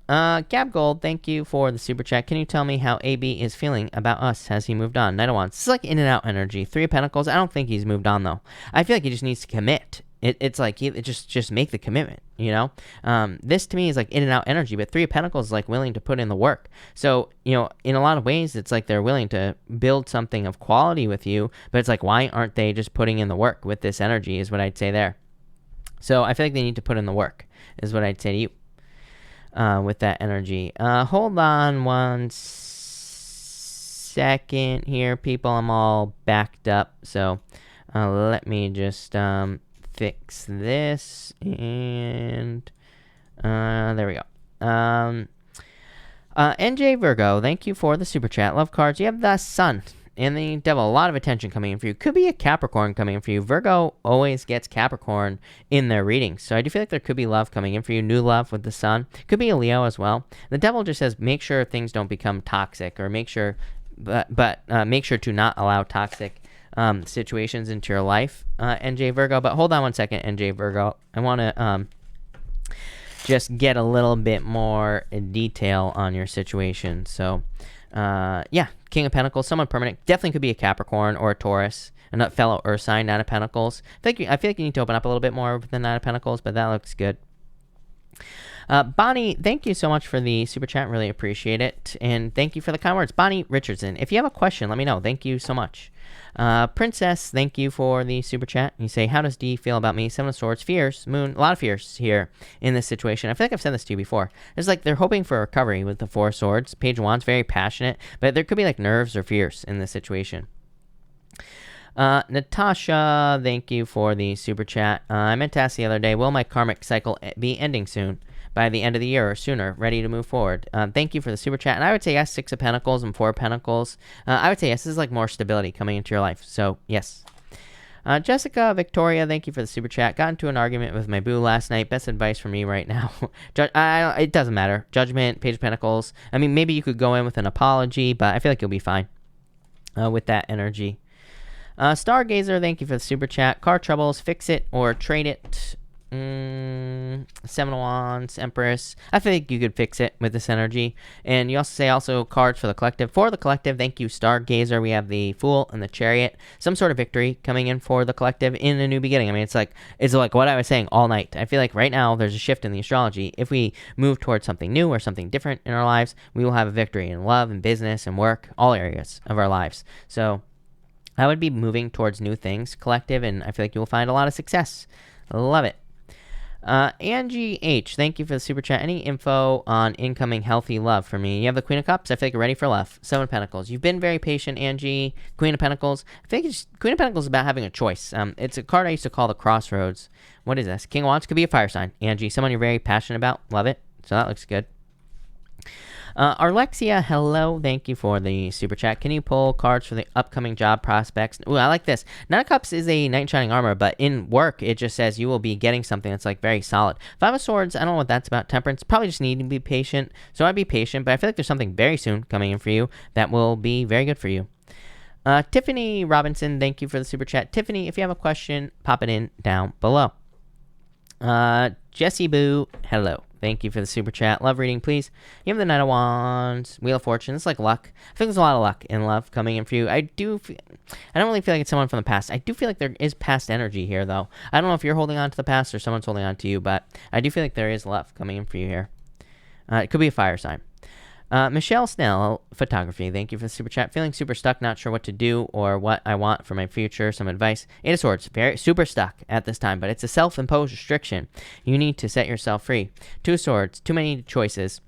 Gab Gold, thank you for the super chat. Can you tell me how AB is feeling about us? Has he moved on? Knight of Wands. It's like in and out energy. 3 of Pentacles. I don't think he's moved on though. I feel like he just needs to commit. It's like just make the commitment, you know. This to me is like in and out energy, but 3 of Pentacles is like willing to put in the work. So, you know, in a lot of ways, it's like they're willing to build something of quality with you, but it's like, why aren't they just putting in the work with this energy is what I'd say there. So I feel like they need to put in the work is what I'd say to you with that energy. Hold on one second here, people. I'm all backed up, so let me just fix this, and there we go. NJ Virgo, thank you for the super chat. Love cards. You have the Sun and the Devil. A lot of attention coming in for you. Could be a Capricorn coming in for you. Virgo always gets Capricorn in their readings, so I do feel like there could be love coming in for you. New love with the Sun. Could be a Leo as well. The Devil just says make sure things don't become toxic, or make sure, but make sure to not allow toxic situations into your life, NJ Virgo. But hold on one second, NJ Virgo. I want to just get a little bit more detail on your situation. So, yeah, King of Pentacles, someone permanent. Definitely could be a Capricorn or a Taurus, a fellow Earth sign. 9 of Pentacles. I feel like you need to open up a little bit more with the 9 of Pentacles, but that looks good. Bonnie, thank you so much for the super chat. Really appreciate it. And thank you for the kind words. Bonnie Richardson, if you have a question, let me know. Thank you so much. Princess, thank you for the super chat. You say, how does D feel about me? 7 of Swords, fears, Moon, a lot of fears here in this situation. I feel like I've said this to you before. It's like they're hoping for recovery with the 4 of Swords. Page of Wands, very passionate, but there could be like nerves or fears in this situation. Natasha, thank you for the super chat. I meant to ask the other day, will my karmic cycle be ending soon? By the end of the year or sooner, ready to move forward. Thank you for the super chat. And I would say yes, 6 of Pentacles and 4 of Pentacles. I would say yes, this is like more stability coming into your life. So, yes. Jessica, Victoria, thank you for the super chat. Got into an argument with my boo last night. Best advice for me right now. It doesn't matter. Judgment, Page of Pentacles. I mean, maybe you could go in with an apology, but I feel like you'll be fine with that energy. Stargazer, thank you for the super chat. Car troubles, fix it or trade it. 7 of Wands, Empress. I think you could fix it with this energy. And you also say cards for the collective. For the collective, thank you, Stargazer. We have the Fool and the Chariot. Some sort of victory coming in for the collective in a new beginning. I mean, it's like what I was saying all night. I feel like right now there's a shift in the astrology. If we move towards something new or something different in our lives, we will have a victory in love and business and work, all areas of our lives. So I would be moving towards new things, collective, and I feel like you will find a lot of success. Love it. Angie H, thank you for the super chat. Any info on incoming healthy love for me? You have the Queen of Cups. I feel like you're ready for love. 7 of Pentacles. You've been very patient, Angie. Queen of Pentacles. I think Queen of Pentacles is about having a choice. It's a card I used to call the Crossroads. What is this? King of Wands could be a fire sign. Angie, someone you're very passionate about. Love it. So that looks good. Arlexia, hello. Thank you for the super chat. Can you pull cards for the upcoming job prospects? Ooh, I like this. Nine of Cups is a knight in shining armor, but in work, it just says you will be getting something that's like very solid. Five of Swords, I don't know what that's about. Temperance, probably just need to be patient. So I'd be patient, but I feel like there's something very soon coming in for you that will be very good for you. Tiffany Robinson, thank you for the super chat. Tiffany, if you have a question, pop it in down below. Jesse Boo, hello. Thank you for the super chat. Love reading, please. You have the Knight of Wands, Wheel of Fortune. It's like luck. I think there's a lot of luck in love coming in for you. I don't really feel like it's someone from the past. I do feel like there is past energy here, though. I don't know if you're holding on to the past or someone's holding on to you, but I do feel like there is love coming in for you here. It could be a fire sign. Michelle Snell, photography. Thank you for the super chat. Feeling super stuck, not sure what to do or what I want for my future. Some advice. Eight of Swords, very super stuck at this time, but it's a self-imposed restriction. You need to set yourself free. Two of Swords, too many choices.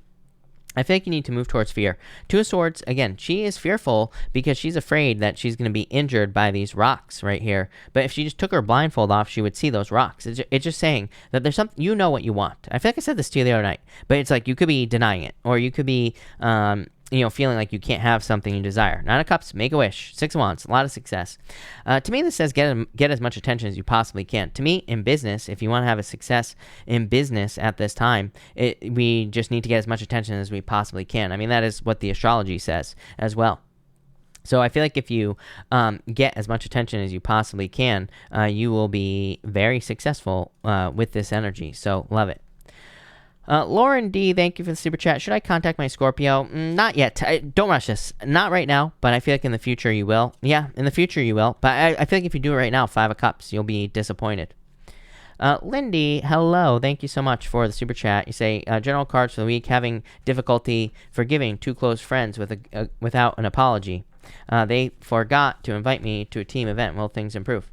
I feel like you need to move towards fear. Two of Swords, again, she is fearful because she's afraid that she's going to be injured by these rocks right here. But if she just took her blindfold off, she would see those rocks. It's just saying that there's something, you know what you want. I feel like I said this to you the other night, but it's like you could be denying it, or you could be, feeling like you can't have something you desire. Nine of Cups, make a wish. Six of Wands, a lot of success. To me, this says get as much attention as you possibly can. To me, in business, if you want to have a success in business at this time, we just need to get as much attention as we possibly can. I mean, that is what the astrology says as well. So I feel like if you get as much attention as you possibly can, you will be very successful with this energy. So love it. Lauren D, thank you for the super chat. Should I contact my Scorpio? Not yet. Don't rush this. Not right now, but I feel like in the future you will. Yeah, in the future you will. But I feel like if you do it right now, Five of Cups, you'll be disappointed. Lindy, hello. Thank you so much for the super chat. You say, general cards for the week, having difficulty forgiving two close friends without an apology. They forgot to invite me to a team event. Will things improve?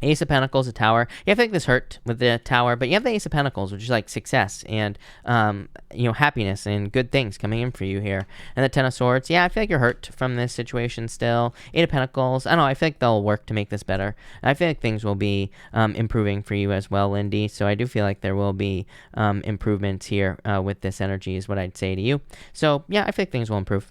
Ace of Pentacles, a Tower. Yeah, I think this hurt with the Tower, but you have the Ace of Pentacles, which is like success and, happiness and good things coming in for you here. And the Ten of Swords. Yeah, I feel like you're hurt from this situation still. Eight of Pentacles. I don't know. I feel like they'll work to make this better. I feel like things will be improving for you as well, Lindy. So I do feel like there will be improvements here with this energy is what I'd say to you. So, yeah, I feel like things will improve.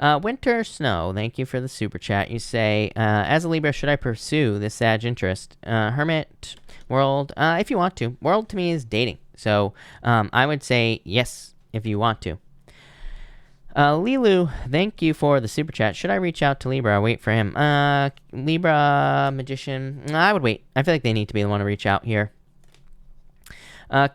Winter Snow, thank you for the super chat. You say, as a Libra, should I pursue this Sag interest? Hermit, World, if you want to. World to me is dating. So I would say yes, if you want to. Lilu, thank you for the super chat. Should I reach out to Libra or wait for him? Libra, Magician, I would wait. I feel like they need to be the one to reach out here.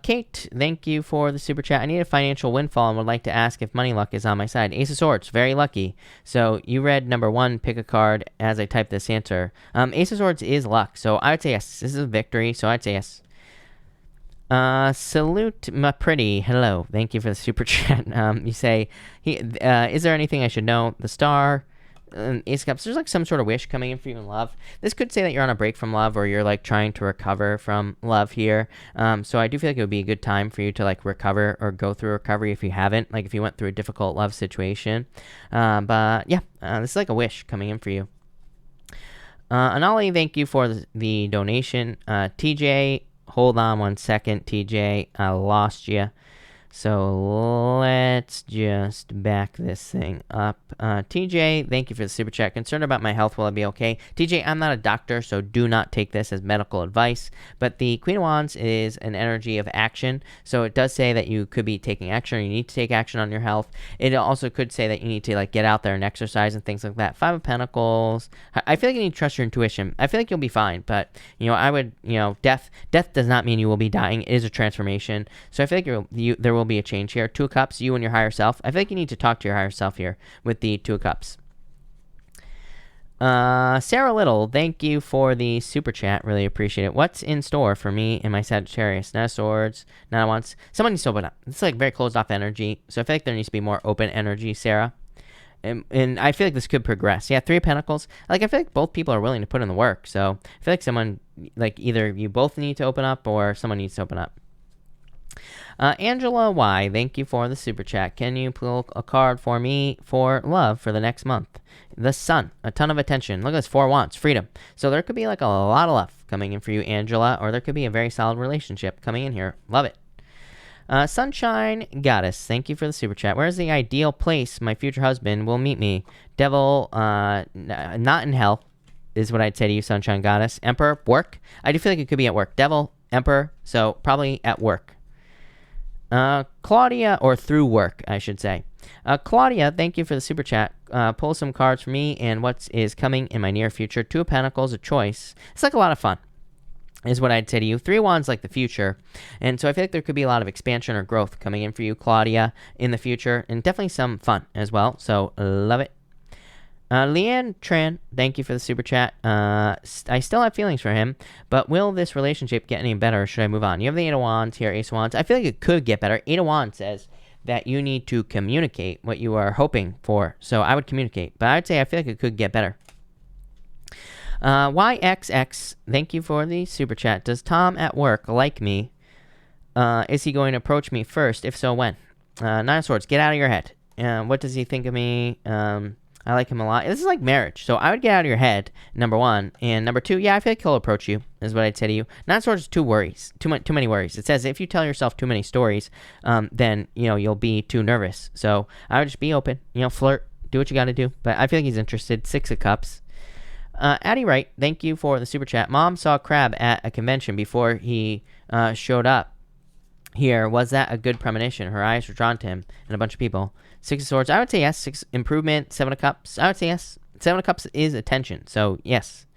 Kate, thank you for the super chat. I need a financial windfall and would like to ask if money luck is on my side. Ace of Swords, very lucky. So you read number one, pick a card as I type this answer. Ace of Swords is luck, so I would say yes. This is a victory, so I'd say yes. Salute my pretty. Hello, thank you for the super chat. You say, is there anything I should know? The Star. Ace of Cups, there's like some sort of wish coming in for you in love. This could say that you're on a break from love or you're like trying to recover from love here. So I do feel like it would be a good time for you to like recover or go through recovery if you haven't, like if you went through a difficult love situation. But yeah, this is like a wish coming in for you. Anali, thank you for the donation. TJ, hold on one second, TJ, I lost you. So let's just back this thing up. TJ, thank you for the super chat. Concerned about my health, will I be okay? TJ, I'm not a doctor, so do not take this as medical advice. But the Queen of Wands is an energy of action. So it does say that you could be taking action or you need to take action on your health. It also could say that you need to like get out there and exercise and things like that. Five of Pentacles. I feel like you need to trust your intuition. I feel like you'll be fine. But, I would, death does not mean you will be dying. It is a transformation. So I feel like there will be a change here. Two of Cups, you and your higher self. I feel like you need to talk to your higher self here with the Two of Cups. Sarah Little, thank you for the super chat. Really appreciate it. What's in store for me and my Sagittarius? Nine of Swords, Nine of Wands. Someone needs to open up. It's like very closed off energy. So I feel like there needs to be more open energy, Sarah. And I feel like this could progress. Yeah, Three of Pentacles. Like, I feel like both people are willing to put in the work. So I feel like someone, like either you both need to open up or someone needs to open up. Angela Y, thank you for the super chat. Can you pull a card for me for love for the next month? The Sun, a ton of attention. Look at this, 4 Wands, freedom. So there could be like a lot of love coming in for you, Angela, or there could be a very solid relationship coming in here. Love it. Sunshine Goddess, thank you for the super chat. Where's the ideal place my future husband will meet me? Devil, not in hell, is what I'd say to you, Sunshine Goddess. Emperor, work. I do feel like it could be at work. Devil, Emperor, so probably at work. Claudia, or through work, I should say. Claudia, thank you for the super chat. Pull some cards for me and what is coming in my near future. 2 of Pentacles, a choice. It's like a lot of fun, is what I'd say to you. 3 of Wands, like the future. And so I feel like there could be a lot of expansion or growth coming in for you, Claudia, in the future. And definitely some fun as well. So love it. Leanne Tran, thank you for the super chat. I still have feelings for him, but will this relationship get any better, or should I move on? You have the 8 of Wands here, Ace of Wands. I feel like it could get better. 8 of Wands says that you need to communicate what you are hoping for. So I would communicate, but I would say I feel like it could get better. YXX, thank you for the super chat. Does Tom at work like me? Is he going to approach me first? If so, when? 9 of Swords, get out of your head. What does he think of me? I like him a lot. This is like marriage. So I would get out of your head, number 1. And number 2, yeah, I feel like he'll approach you, is what I'd say to you. 9 of Swords is 2 worries. Too many worries. It says if you tell yourself too many stories, then, you'll be too nervous. So I would just be open, flirt, do what you got to do. But I feel like he's interested. 6 of Cups. Addie Wright, thank you for the super chat. Mom saw Crab at a convention before he showed up here. Was that a good premonition? Her eyes were drawn to him and a bunch of people. 6 of Swords, I would say yes. 6 improvement. 7 of Cups, I would say yes. 7 of Cups is attention, so yes.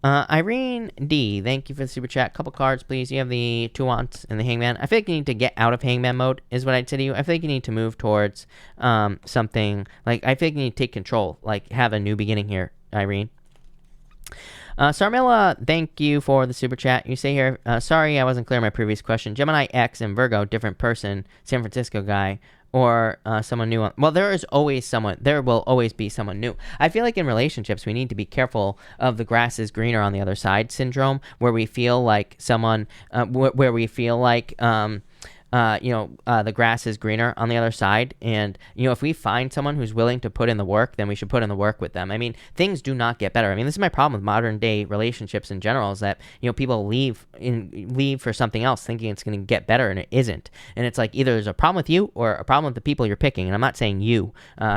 Irene D, thank you for the super chat. Couple cards, please. You have the 2 Wands and the Hangman. I feel like you need to get out of Hangman mode, is what I'd say to you. I feel like you need to move towards something, like, I feel like you need to take control, like, have a new beginning here, Irene. Sarmilla, thank you for the super chat. You say here, sorry I wasn't clear on my previous question. Gemini X and Virgo, different person, San Francisco guy, or someone new. Well, there will always be someone new. I feel like in relationships, we need to be careful of the grass is greener on the other side syndrome, where we feel like someone, the grass is greener on the other side. And, if we find someone who's willing to put in the work, then we should put in the work with them. I mean, things do not get better. I mean, this is my problem with modern day relationships in general, is that, people leave for something else thinking it's going to get better, and it isn't. And it's like either there's a problem with you or a problem with the people you're picking. And I'm not saying you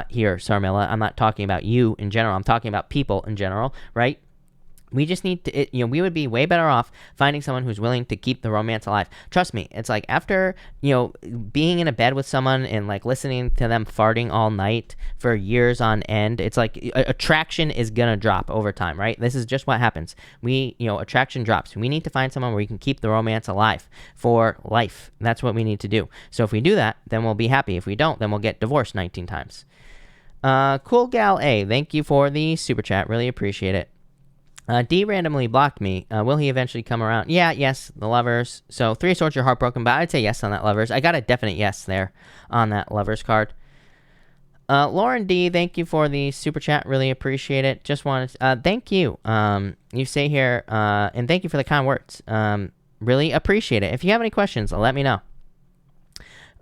here, Sarmilla. I'm not talking about you in general. I'm talking about people in general, right? We just need to, we would be way better off finding someone who's willing to keep the romance alive. Trust me, it's like after, being in a bed with someone and like listening to them farting all night for years on end, it's like attraction is going to drop over time, right? This is just what happens. Attraction drops. We need to find someone where we can keep the romance alive for life. That's what we need to do. So if we do that, then we'll be happy. If we don't, then we'll get divorced 19 times. Cool Gal A, thank you for the super chat. Really appreciate it. D randomly blocked me. Will he eventually come around? Yeah, yes, the Lovers. So 3 of Swords, you're heartbroken, but I'd say yes on that Lovers. I got a definite yes there on that Lovers card. Lauren D, thank you for the super chat. Really appreciate it. Just wanted to, thank you. You say here, and thank you for the kind words. Really appreciate it. If you have any questions, let me know.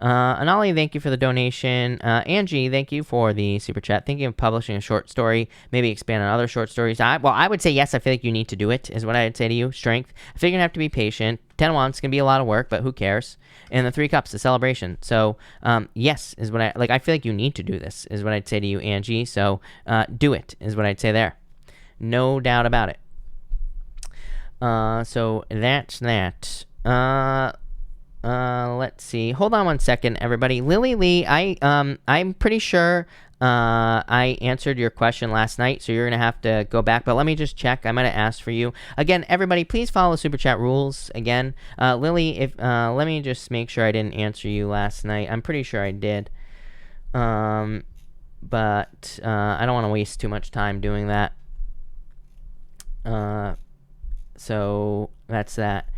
Anali, thank you for the donation. Angie, thank you for the super chat. Thinking of publishing a short story, maybe expand on other short stories. I would say yes. I feel like you need to do it, is what I'd say to you. Strength. I feel you're going to have to be patient. 10 of Wands can be a lot of work, but who cares? And the 3 Cups, the celebration. So, yes, is what I feel like you need to do this, is what I'd say to you, Angie. So, do it, is what I'd say there. No doubt about it. So that's that. Let's see. Hold on one second, everybody. Lily Lee, I'm pretty sure I answered your question last night, so you're gonna have to go back. But let me just check. I might have asked for you again. Everybody, please follow super chat rules again. Lily, if let me just make sure I didn't answer you last night. I'm pretty sure I did. But I don't want to waste too much time doing that. So that's that.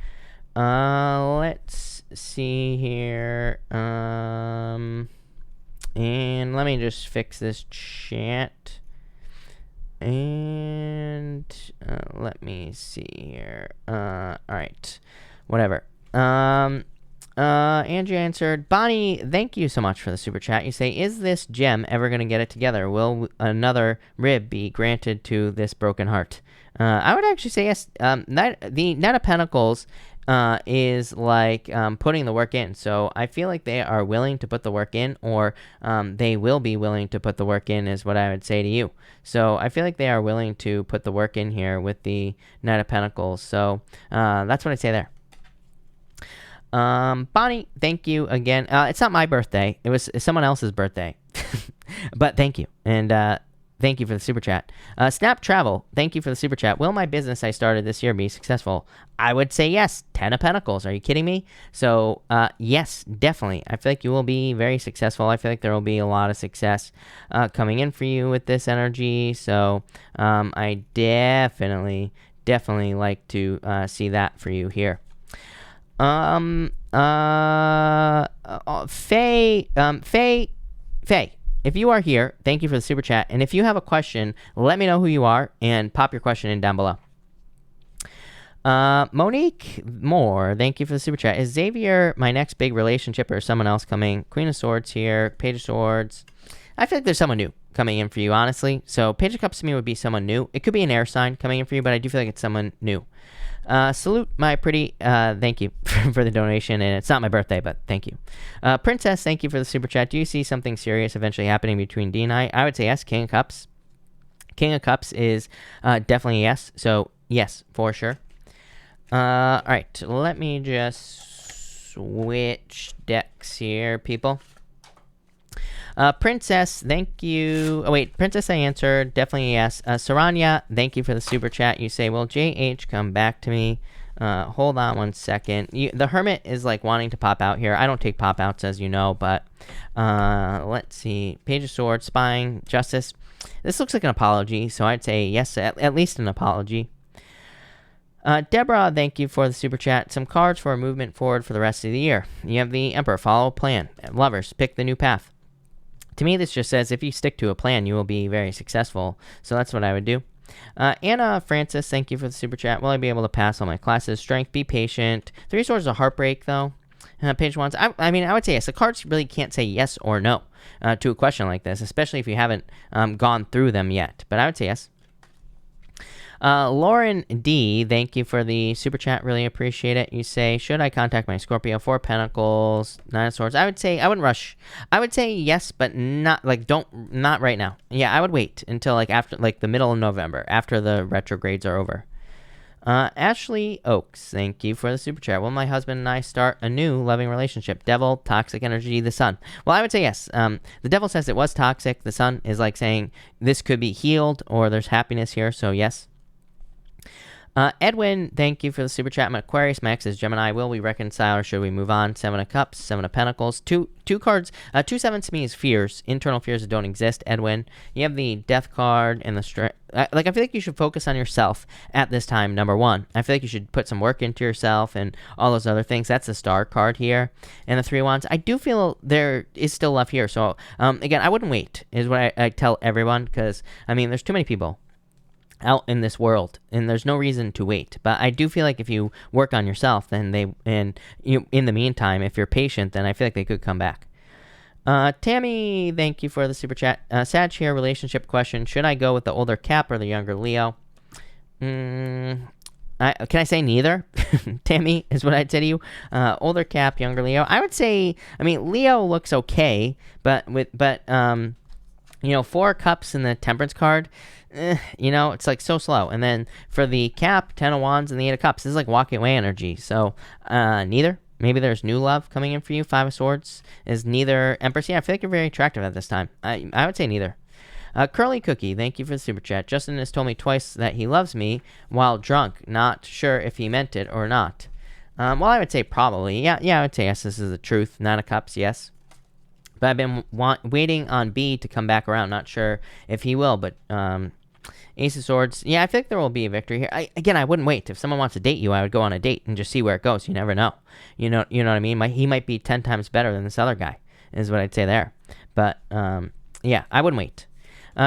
Let's see here. And let me just fix this chat. And let me see here. All right. Whatever. Andrea answered. Bonnie, thank you so much for the super chat. You say, is this gem ever going to get it together? Will another rib be granted to this broken heart? I would actually say yes. The Knight of Pentacles is like putting the work in. So I feel like they are willing to put the work in, or they will be willing to put the work in, is what I would say to you. So I feel like they are willing to put the work in here with the Knight of Pentacles. So that's what I'd say there. Bonnie, thank you again. It's not my birthday. It's someone else's birthday. But thank you. And thank you for the super chat. Snap Travel, thank you for the super chat. Will my business I started this year be successful? I would say yes. 10 of Pentacles. Are you kidding me? So, yes, definitely. I feel like you will be very successful. I feel like there will be a lot of success coming in for you with this energy. So, I definitely like to see that for you here. Faye, if you are here, thank you for the super chat. And if you have a question, let me know who you are and pop your question in down below. Monique Moore, thank you for the super chat. Is Xavier my next big relationship, or someone else coming? Queen of Swords here, Page of Swords. I feel like there's someone new coming in for you, honestly. So Page of Cups to me would be someone new. It could be an air sign coming in for you, but I do feel like it's someone new. Salute my pretty, thank you for the donation, and it's not my birthday, but thank you. Princess, thank you for the super chat. Do you see something serious eventually happening between D and I? I would say yes. King of Cups. King of Cups is definitely yes, so yes, for sure. All right, let me just switch decks here, people. Princess, thank you. Oh, wait, Princess, I answered. Definitely yes. Saranya, thank you for the super chat. You say, will JH come back to me? Hold on one second. The Hermit is like wanting to pop out here. I don't take pop outs, as you know, but let's see. Page of Swords, Spying, Justice. This looks like an apology, so I'd say yes, at least an apology. Deborah, thank you for the super chat. Some cards for a movement forward for the rest of the year. You have the Emperor, follow a plan. Lovers, pick the new path. To me, this just says if you stick to a plan, you will be very successful. So that's what I would do. Anna Francis, thank you for the super chat. Will I be able to pass all my classes? Strength, be patient. Three Swords is a heartbreak, though. Page Wands, I mean, I would say yes. The cards really can't say yes or no to a question like this, especially if you haven't gone through them yet. But I would say yes. Lauren D, thank you for the super chat. Really appreciate it. You say, should I contact my Scorpio? 4 Pentacles, 9 of Swords. I would say I wouldn't rush. I would say yes, but not right now. Yeah, I would wait until like after like the middle of November, after the retrogrades are over. Ashley Oaks, thank you for the super chat. Will my husband and I start a new loving relationship? Devil, toxic energy, the sun. Well, I would say yes. The devil says it was toxic. The sun is like saying this could be healed, or there's happiness here. So yes. Edwin, thank you for the super chat. I'm Aquarius, my ex is Gemini. Will we reconcile, or should we move on? 7 of Cups, 7 of Pentacles. Two cards. 2 sevens to me is fears. Internal fears that don't exist, Edwin. You have the Death card and the I feel like you should focus on yourself at this time, number one. I feel like you should put some work into yourself and all those other things. That's the Star card here. And the 3 of Wands. I do feel there is still love here. So, again, I wouldn't wait, is what I tell everyone, because, I mean, there's too many people out in this world, and there's no reason to wait. But I do feel like if you work on yourself, then in the meantime, if you're patient, then I feel like they could come back. Tammy, thank you for the super chat. Sag here, relationship question. Should I go with the older Cap or the younger Leo? Can I say neither? Tammy is what I'd say to you. Older Cap, younger Leo. I would say, I mean, Leo looks okay, but 4 Cups in the Temperance card, it's like so slow. And then for the Cap, 10 of Wands and the 8 of Cups, this is like walking away energy. So neither. Maybe there's new love coming in for you. 5 of Swords is neither. Empress, yeah, I feel like you're very attractive at this time. I would say neither. Curly Cookie, thank you for the super chat. Justin has told me twice that he loves me while drunk. Not sure if he meant it or not. Well, I would say probably. Yeah, I would say yes, this is the truth. 9 of Cups, yes. But I've been waiting on B to come back around. Not sure if he will, but Ace of Swords. Yeah, I feel like there will be a victory here. I wouldn't wait. If someone wants to date you, I would go on a date and just see where it goes. You never know. You know what I mean? He might be 10 times better than this other guy, is what I'd say there. But, yeah, I wouldn't wait.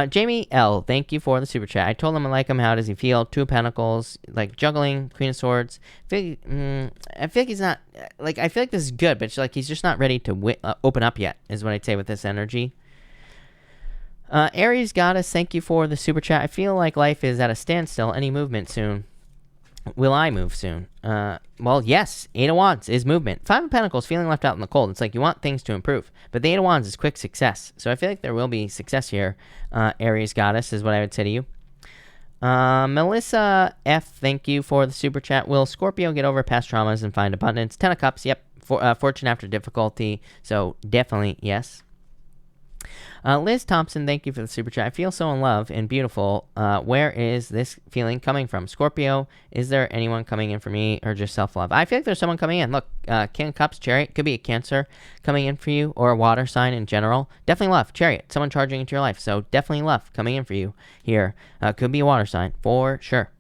Jamie L, thank you for the super chat. I told him I like him. How does he feel? 2 of Pentacles, like juggling, Queen of Swords. I feel like he's not, I feel like this is good, but he's just not ready to open up yet, is what I'd say with this energy. Aries Goddess, thank you for the super chat. I feel like life is at a standstill. Any movement soon? Will I move soon? Well, yes. Eight of Wands is movement. Five of Pentacles, feeling left out in the cold. It's like you want things to improve. But the Eight of Wands is quick success. So I feel like there will be success here. Aries goddess is what I would say to you. Melissa F, thank you for the super chat. Will Scorpio get over past traumas and find abundance? 10 of Cups, yep. Fortune after difficulty. So definitely yes. Liz Thompson, thank you for the super chat. I feel so in love and beautiful. Where is this feeling coming from? Scorpio, is there anyone coming in for me or just self-love? I feel like there's someone coming in. Look, King of Cups, Chariot, could be a Cancer coming in for you or a water sign in general. Definitely love, Chariot, someone charging into your life. So definitely love coming in for you here. Could be a water sign for sure.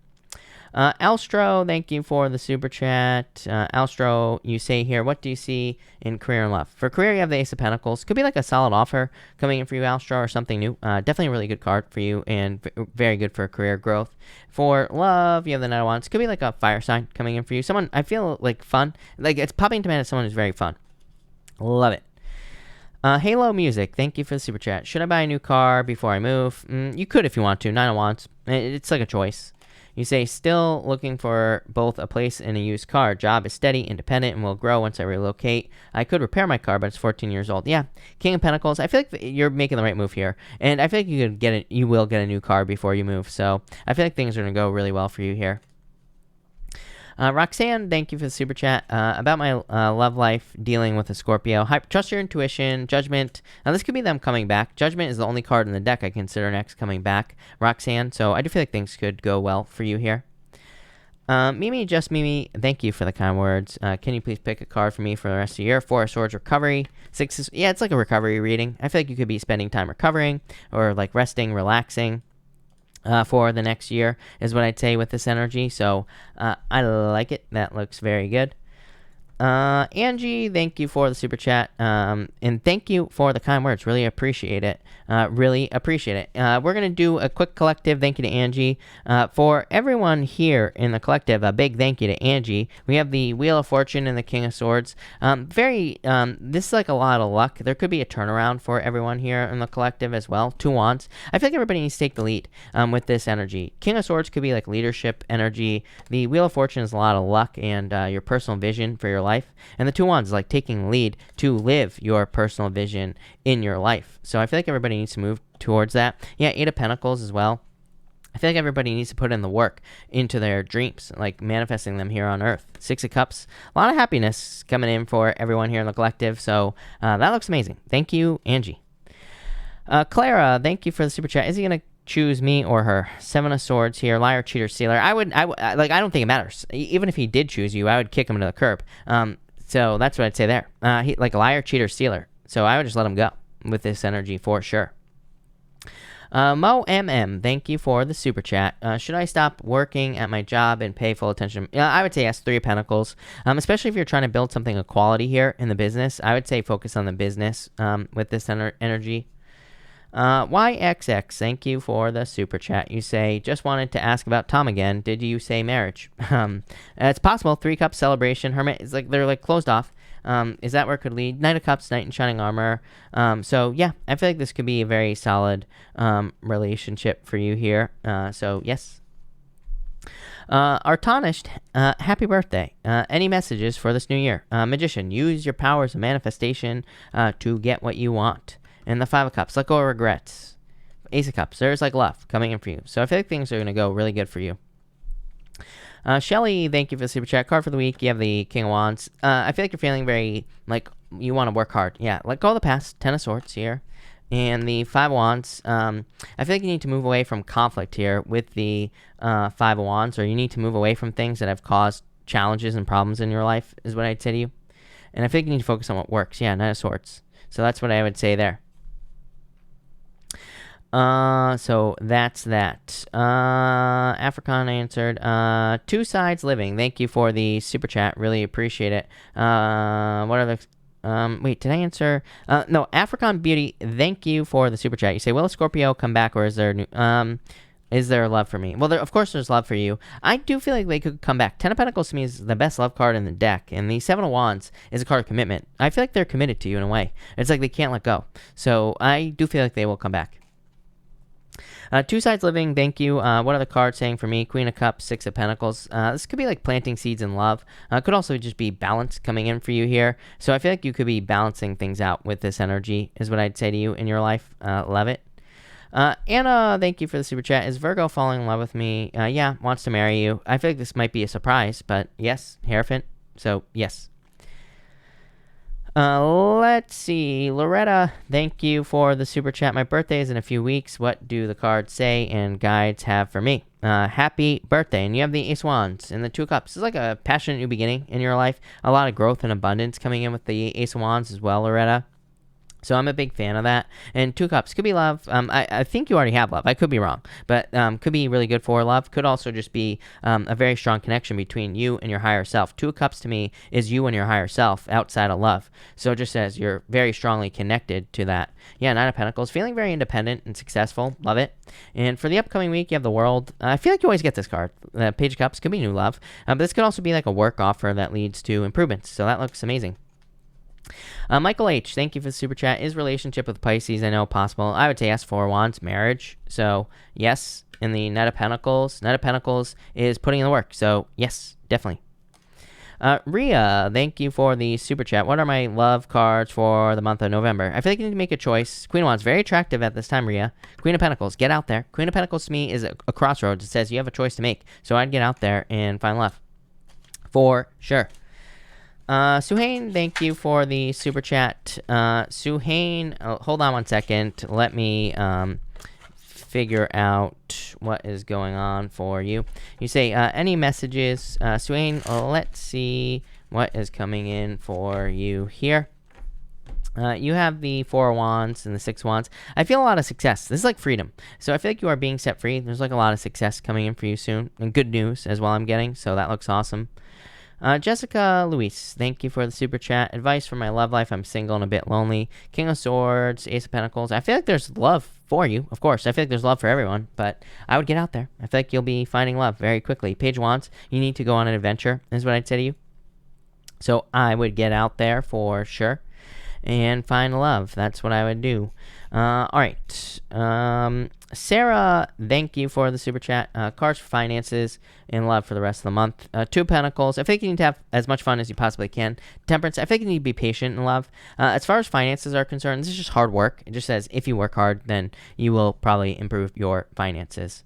Alstro, thank you for the super chat. Alstro, you say here, what do you see in career and love? For career, you have the Ace of Pentacles. Could be like a solid offer coming in for you, Alstro, or something new. Definitely a really good card for you and very good for career growth. For love, you have the Knight of Wands. Could be like a fire sign coming in for you. Someone, I feel like fun. Like it's popping to mind as someone who's very fun. Love it. Halo Music, thank you for the super chat. Should I buy a new car before I move? You could if you want to. Nine of Wands. It's like a choice. You say, still looking for both a place and a used car. Job is steady, independent, and will grow once I relocate. I could repair my car, but it's 14 years old. Yeah, King of Pentacles. I feel like you're making the right move here, and I feel like you will get a new car before you move. So I feel like things are gonna go really well for you here. Roxanne, thank you for the super chat. About my love life dealing with a Scorpio. Trust your intuition, judgment. Now, this could be them coming back. Judgment is the only card in the deck I consider next coming back, Roxanne. So I do feel like things could go well for you here. Mimi, just Mimi, thank you for the kind words. Can you please pick a card for me for the rest of the year? Four of Swords, recovery. Six, yeah, it's like a recovery reading. I feel like you could be spending time recovering or like resting, relaxing. For the next year is what I'd say with this energy. So I like it. That looks very good. Angie, thank you for the super chat. And thank you for the kind words. Really appreciate it. Really appreciate it. We're going to do a quick collective thank you to Angie. For everyone here in the collective, a big thank you to Angie. We have the Wheel of Fortune and the King of Swords. This is like a lot of luck. There could be a turnaround for everyone here in the collective as well. Two Wands. I feel like everybody needs to take the lead with this energy. King of Swords could be like leadership energy. The Wheel of Fortune is a lot of luck and your personal vision for your life. And the Two Wands is like taking the lead to live your personal vision in your life. So I feel like everybody needs to move towards that. Yeah, Eight of Pentacles as well. I feel like everybody needs to put in the work into their dreams, like manifesting them here on Earth. Six of Cups, a lot of happiness coming in for everyone here in the collective. So that looks amazing. Thank you, Angie. Clara, thank you for the super chat. Is he going to choose me or her? Seven of Swords here. Liar, cheater, stealer. I don't think it matters. Even if he did choose you, I would kick him to the curb. So that's what I'd say there. He like liar, cheater, stealer. So I would just let him go with this energy for sure. Mo MM, thank you for the super chat. Should I stop working at my job and pay full attention? I would say yes, Three of Pentacles. Especially if you're trying to build something of quality here in the business. I would say focus on the business with this energy. YXX, thank you for the super chat. You say, just wanted to ask about Tom again. Did you say marriage? It's possible. Three Cups, celebration, hermit. It's like they're like closed off. Is that where it could lead? Knight of Cups, Knight in Shining Armor. So yeah, I feel like this could be a very solid relationship for you here. So yes. Artanished, happy birthday. Any messages for this new year? Magician, use your powers of manifestation to get what you want. And the Five of Cups, let go of regrets. Ace of Cups, there's like love coming in for you. So I feel like things are going to go really good for you. Shelly, thank you for the super chat. Card for the week, you have the King of Wands. I feel like you're feeling very, like, you want to work hard. Yeah, let go of the past. Ten of Swords here. And the Five of Wands, I feel like you need to move away from conflict here with the Five of Wands, or you need to move away from things that have caused challenges and problems in your life, is what I'd say to you. And I feel like you need to focus on what works. Yeah, Knight of Swords. So that's what I would say there. So that's that. African answered. Two Sides Living. Thank you for the super chat. Really appreciate it. What are the, wait, did I answer? No, African Beauty. Thank you for the super chat. You say, will a Scorpio come back or is there love for me? Well, of course there's love for you. I do feel like they could come back. Ten of Pentacles to me is the best love card in the deck. And the Seven of Wands is a card of commitment. I feel like they're committed to you in a way. It's like they can't let go. So I do feel like they will come back. Two Sides Living, thank you. What are the cards saying for me? Queen of Cups, Six of Pentacles. This could be like planting seeds in love. Could also just be balance coming in for you here. So I feel like you could be balancing things out with this energy is what I'd say to you in your life. Love it. Anna, thank you for the super chat. Is Virgo falling in love with me? Yeah, wants to marry you. I feel like this might be a surprise, but yes, Hierophant. So yes. Let's see. Loretta, thank you for the super chat. My birthday is in a few weeks. What do the cards say and guides have for me? Happy birthday. And you have the Ace of Wands and the Two of Cups. It's like a passionate new beginning in your life. A lot of growth and abundance coming in with the Ace of Wands as well, Loretta. So I'm a big fan of that. And Two Cups could be love. I think you already have love. I could be wrong. But could be really good for love. Could also just be a very strong connection between you and your higher self. Two Cups to me is you and your higher self outside of love. So it just says you're very strongly connected to that. Yeah, Nine of Pentacles. Feeling very independent and successful. Love it. And for the upcoming week, you have the World. I feel like you always get this card. Page of Cups could be new love. But this could also be like a work offer that leads to improvements. So that looks amazing. Michael H, thank you for the super chat. Is relationship with Pisces, I know, possible? I would say yes, Four of Wands, marriage. So yes, in the Knight of Pentacles. Knight of Pentacles is putting in the work. So yes, definitely. Rhea, thank you for the super chat. What are my love cards for the month of November? I feel like you need to make a choice. Queen of Wands, very attractive at this time, Rhea. Queen of Pentacles, get out there. Queen of Pentacles to me is a crossroads. It says you have a choice to make. So I'd get out there and find love. For sure. Suhain, thank you for the super chat. Suhain, hold on one second. Let me figure out what is going on for you. You say, any messages? Suhain, let's see what is coming in for you here. You have the Four of Wands and the Six of Wands. I feel a lot of success. This is like freedom. So I feel like you are being set free. There's like a lot of success coming in for you soon. And good news as well I'm getting. So that looks awesome. Jessica Luis, thank you for the super chat. Advice for my love life. I'm single and a bit lonely. King of Swords, Ace of Pentacles. I feel like there's love for you, of course. I feel like there's love for everyone, but I would get out there. I feel like you'll be finding love very quickly. Page of Wands, you need to go on an adventure, is what I'd say to you. So I would get out there for sure and find love. That's what I would do. All right. Sarah, thank you for the super chat. Cards for finances and love for the rest of the month. Two of Pentacles. I think you need to have as much fun as you possibly can. Temperance. I think you need to be patient in love. As far as finances are concerned, this is just hard work. It just says if you work hard, then you will probably improve your finances.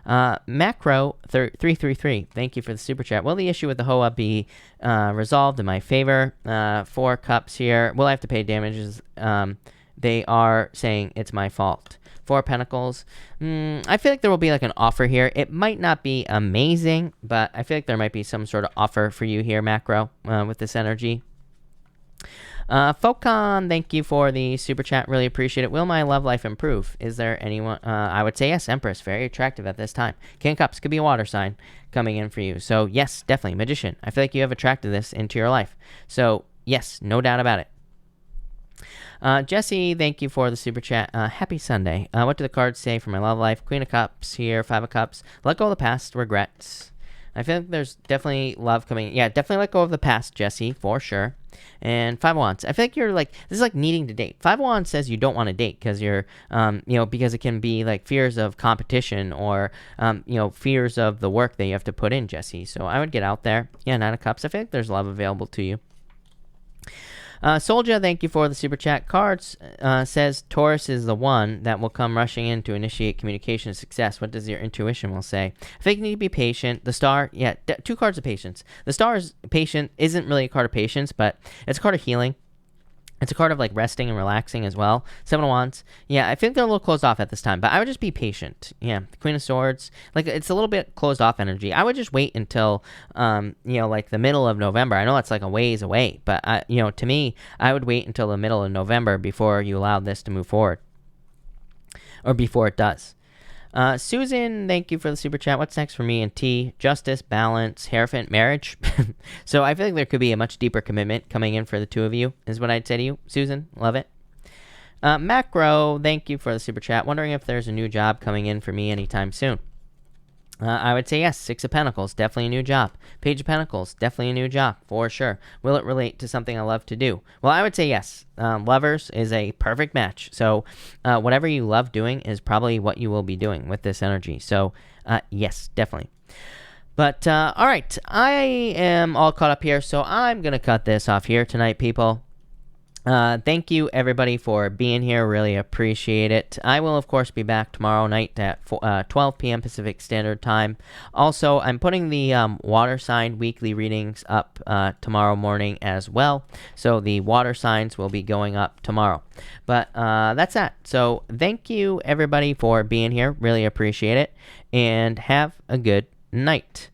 Macro 333, thank you for the super chat. Will the issue with the Hoa be resolved in my favor? Four Cups here. Will I have to pay damages? They are saying it's my fault. Four Pentacles. I feel like there will be like an offer here. It might not be amazing, but I feel like there might be some sort of offer for you here, Macro, with this energy. Focon, thank you for the super chat. Really appreciate it. Will my love life improve? Is there anyone? I would say yes, Empress. Very attractive at this time. King of Cups could be a water sign coming in for you. So yes, definitely. Magician. I feel like you have attracted this into your life. So yes, no doubt about it. Jesse, thank you for the super chat. Happy Sunday. What do the cards say for my love life? Queen of Cups here, Five of Cups. Let go of the past, regrets. I feel like there's definitely love coming. Yeah, definitely let go of the past, Jesse, for sure. And Five of Wands. I feel like you're like, this is like needing to date. Five of Wands says you don't want to date because you're, because it can be like fears of competition or, fears of the work that you have to put in, Jesse. So I would get out there. Yeah, Nine of Cups. I feel like there's love available to you. Soldier, thank you for the super chat. Cards says Taurus is the one that will come rushing in to initiate communication and success. What does your intuition will say? I think you need to be patient. The Star, yeah, two cards of patience. The Star is patient, isn't really a card of patience, but it's a card of healing. It's a card of like resting and relaxing as well. Seven of Wands. Yeah, I think they're a little closed off at this time, but I would just be patient. Yeah, Queen of Swords. Like it's a little bit closed off energy. I would just wait until, like the middle of November. I know it's like a ways away, but to me, I would wait until the middle of November before you allow this to move forward, or before it does. Susan, thank you for the super chat. What's next for me and T? Justice, balance, Hierophant, marriage. So I feel like there could be a much deeper commitment coming in for the two of you, is what I'd say to you. Susan, love it. Macro, thank you for the super chat. Wondering if there's a new job coming in for me anytime soon. I would say yes. Six of Pentacles, definitely a new job. Page of Pentacles, definitely a new job, for sure. Will it relate to something I love to do? Well, I would say yes. Lovers is a perfect match. So whatever you love doing is probably what you will be doing with this energy. So yes, definitely. But all right, I am all caught up here, so I'm going to cut this off here tonight, people. Thank you, everybody, for being here. Really appreciate it. I will, of course, be back tomorrow night at 12 p.m. Pacific Standard Time. Also, I'm putting the water sign weekly readings up tomorrow morning as well. So the water signs will be going up tomorrow. But that's that. So thank you, everybody, for being here. Really appreciate it. And have a good night.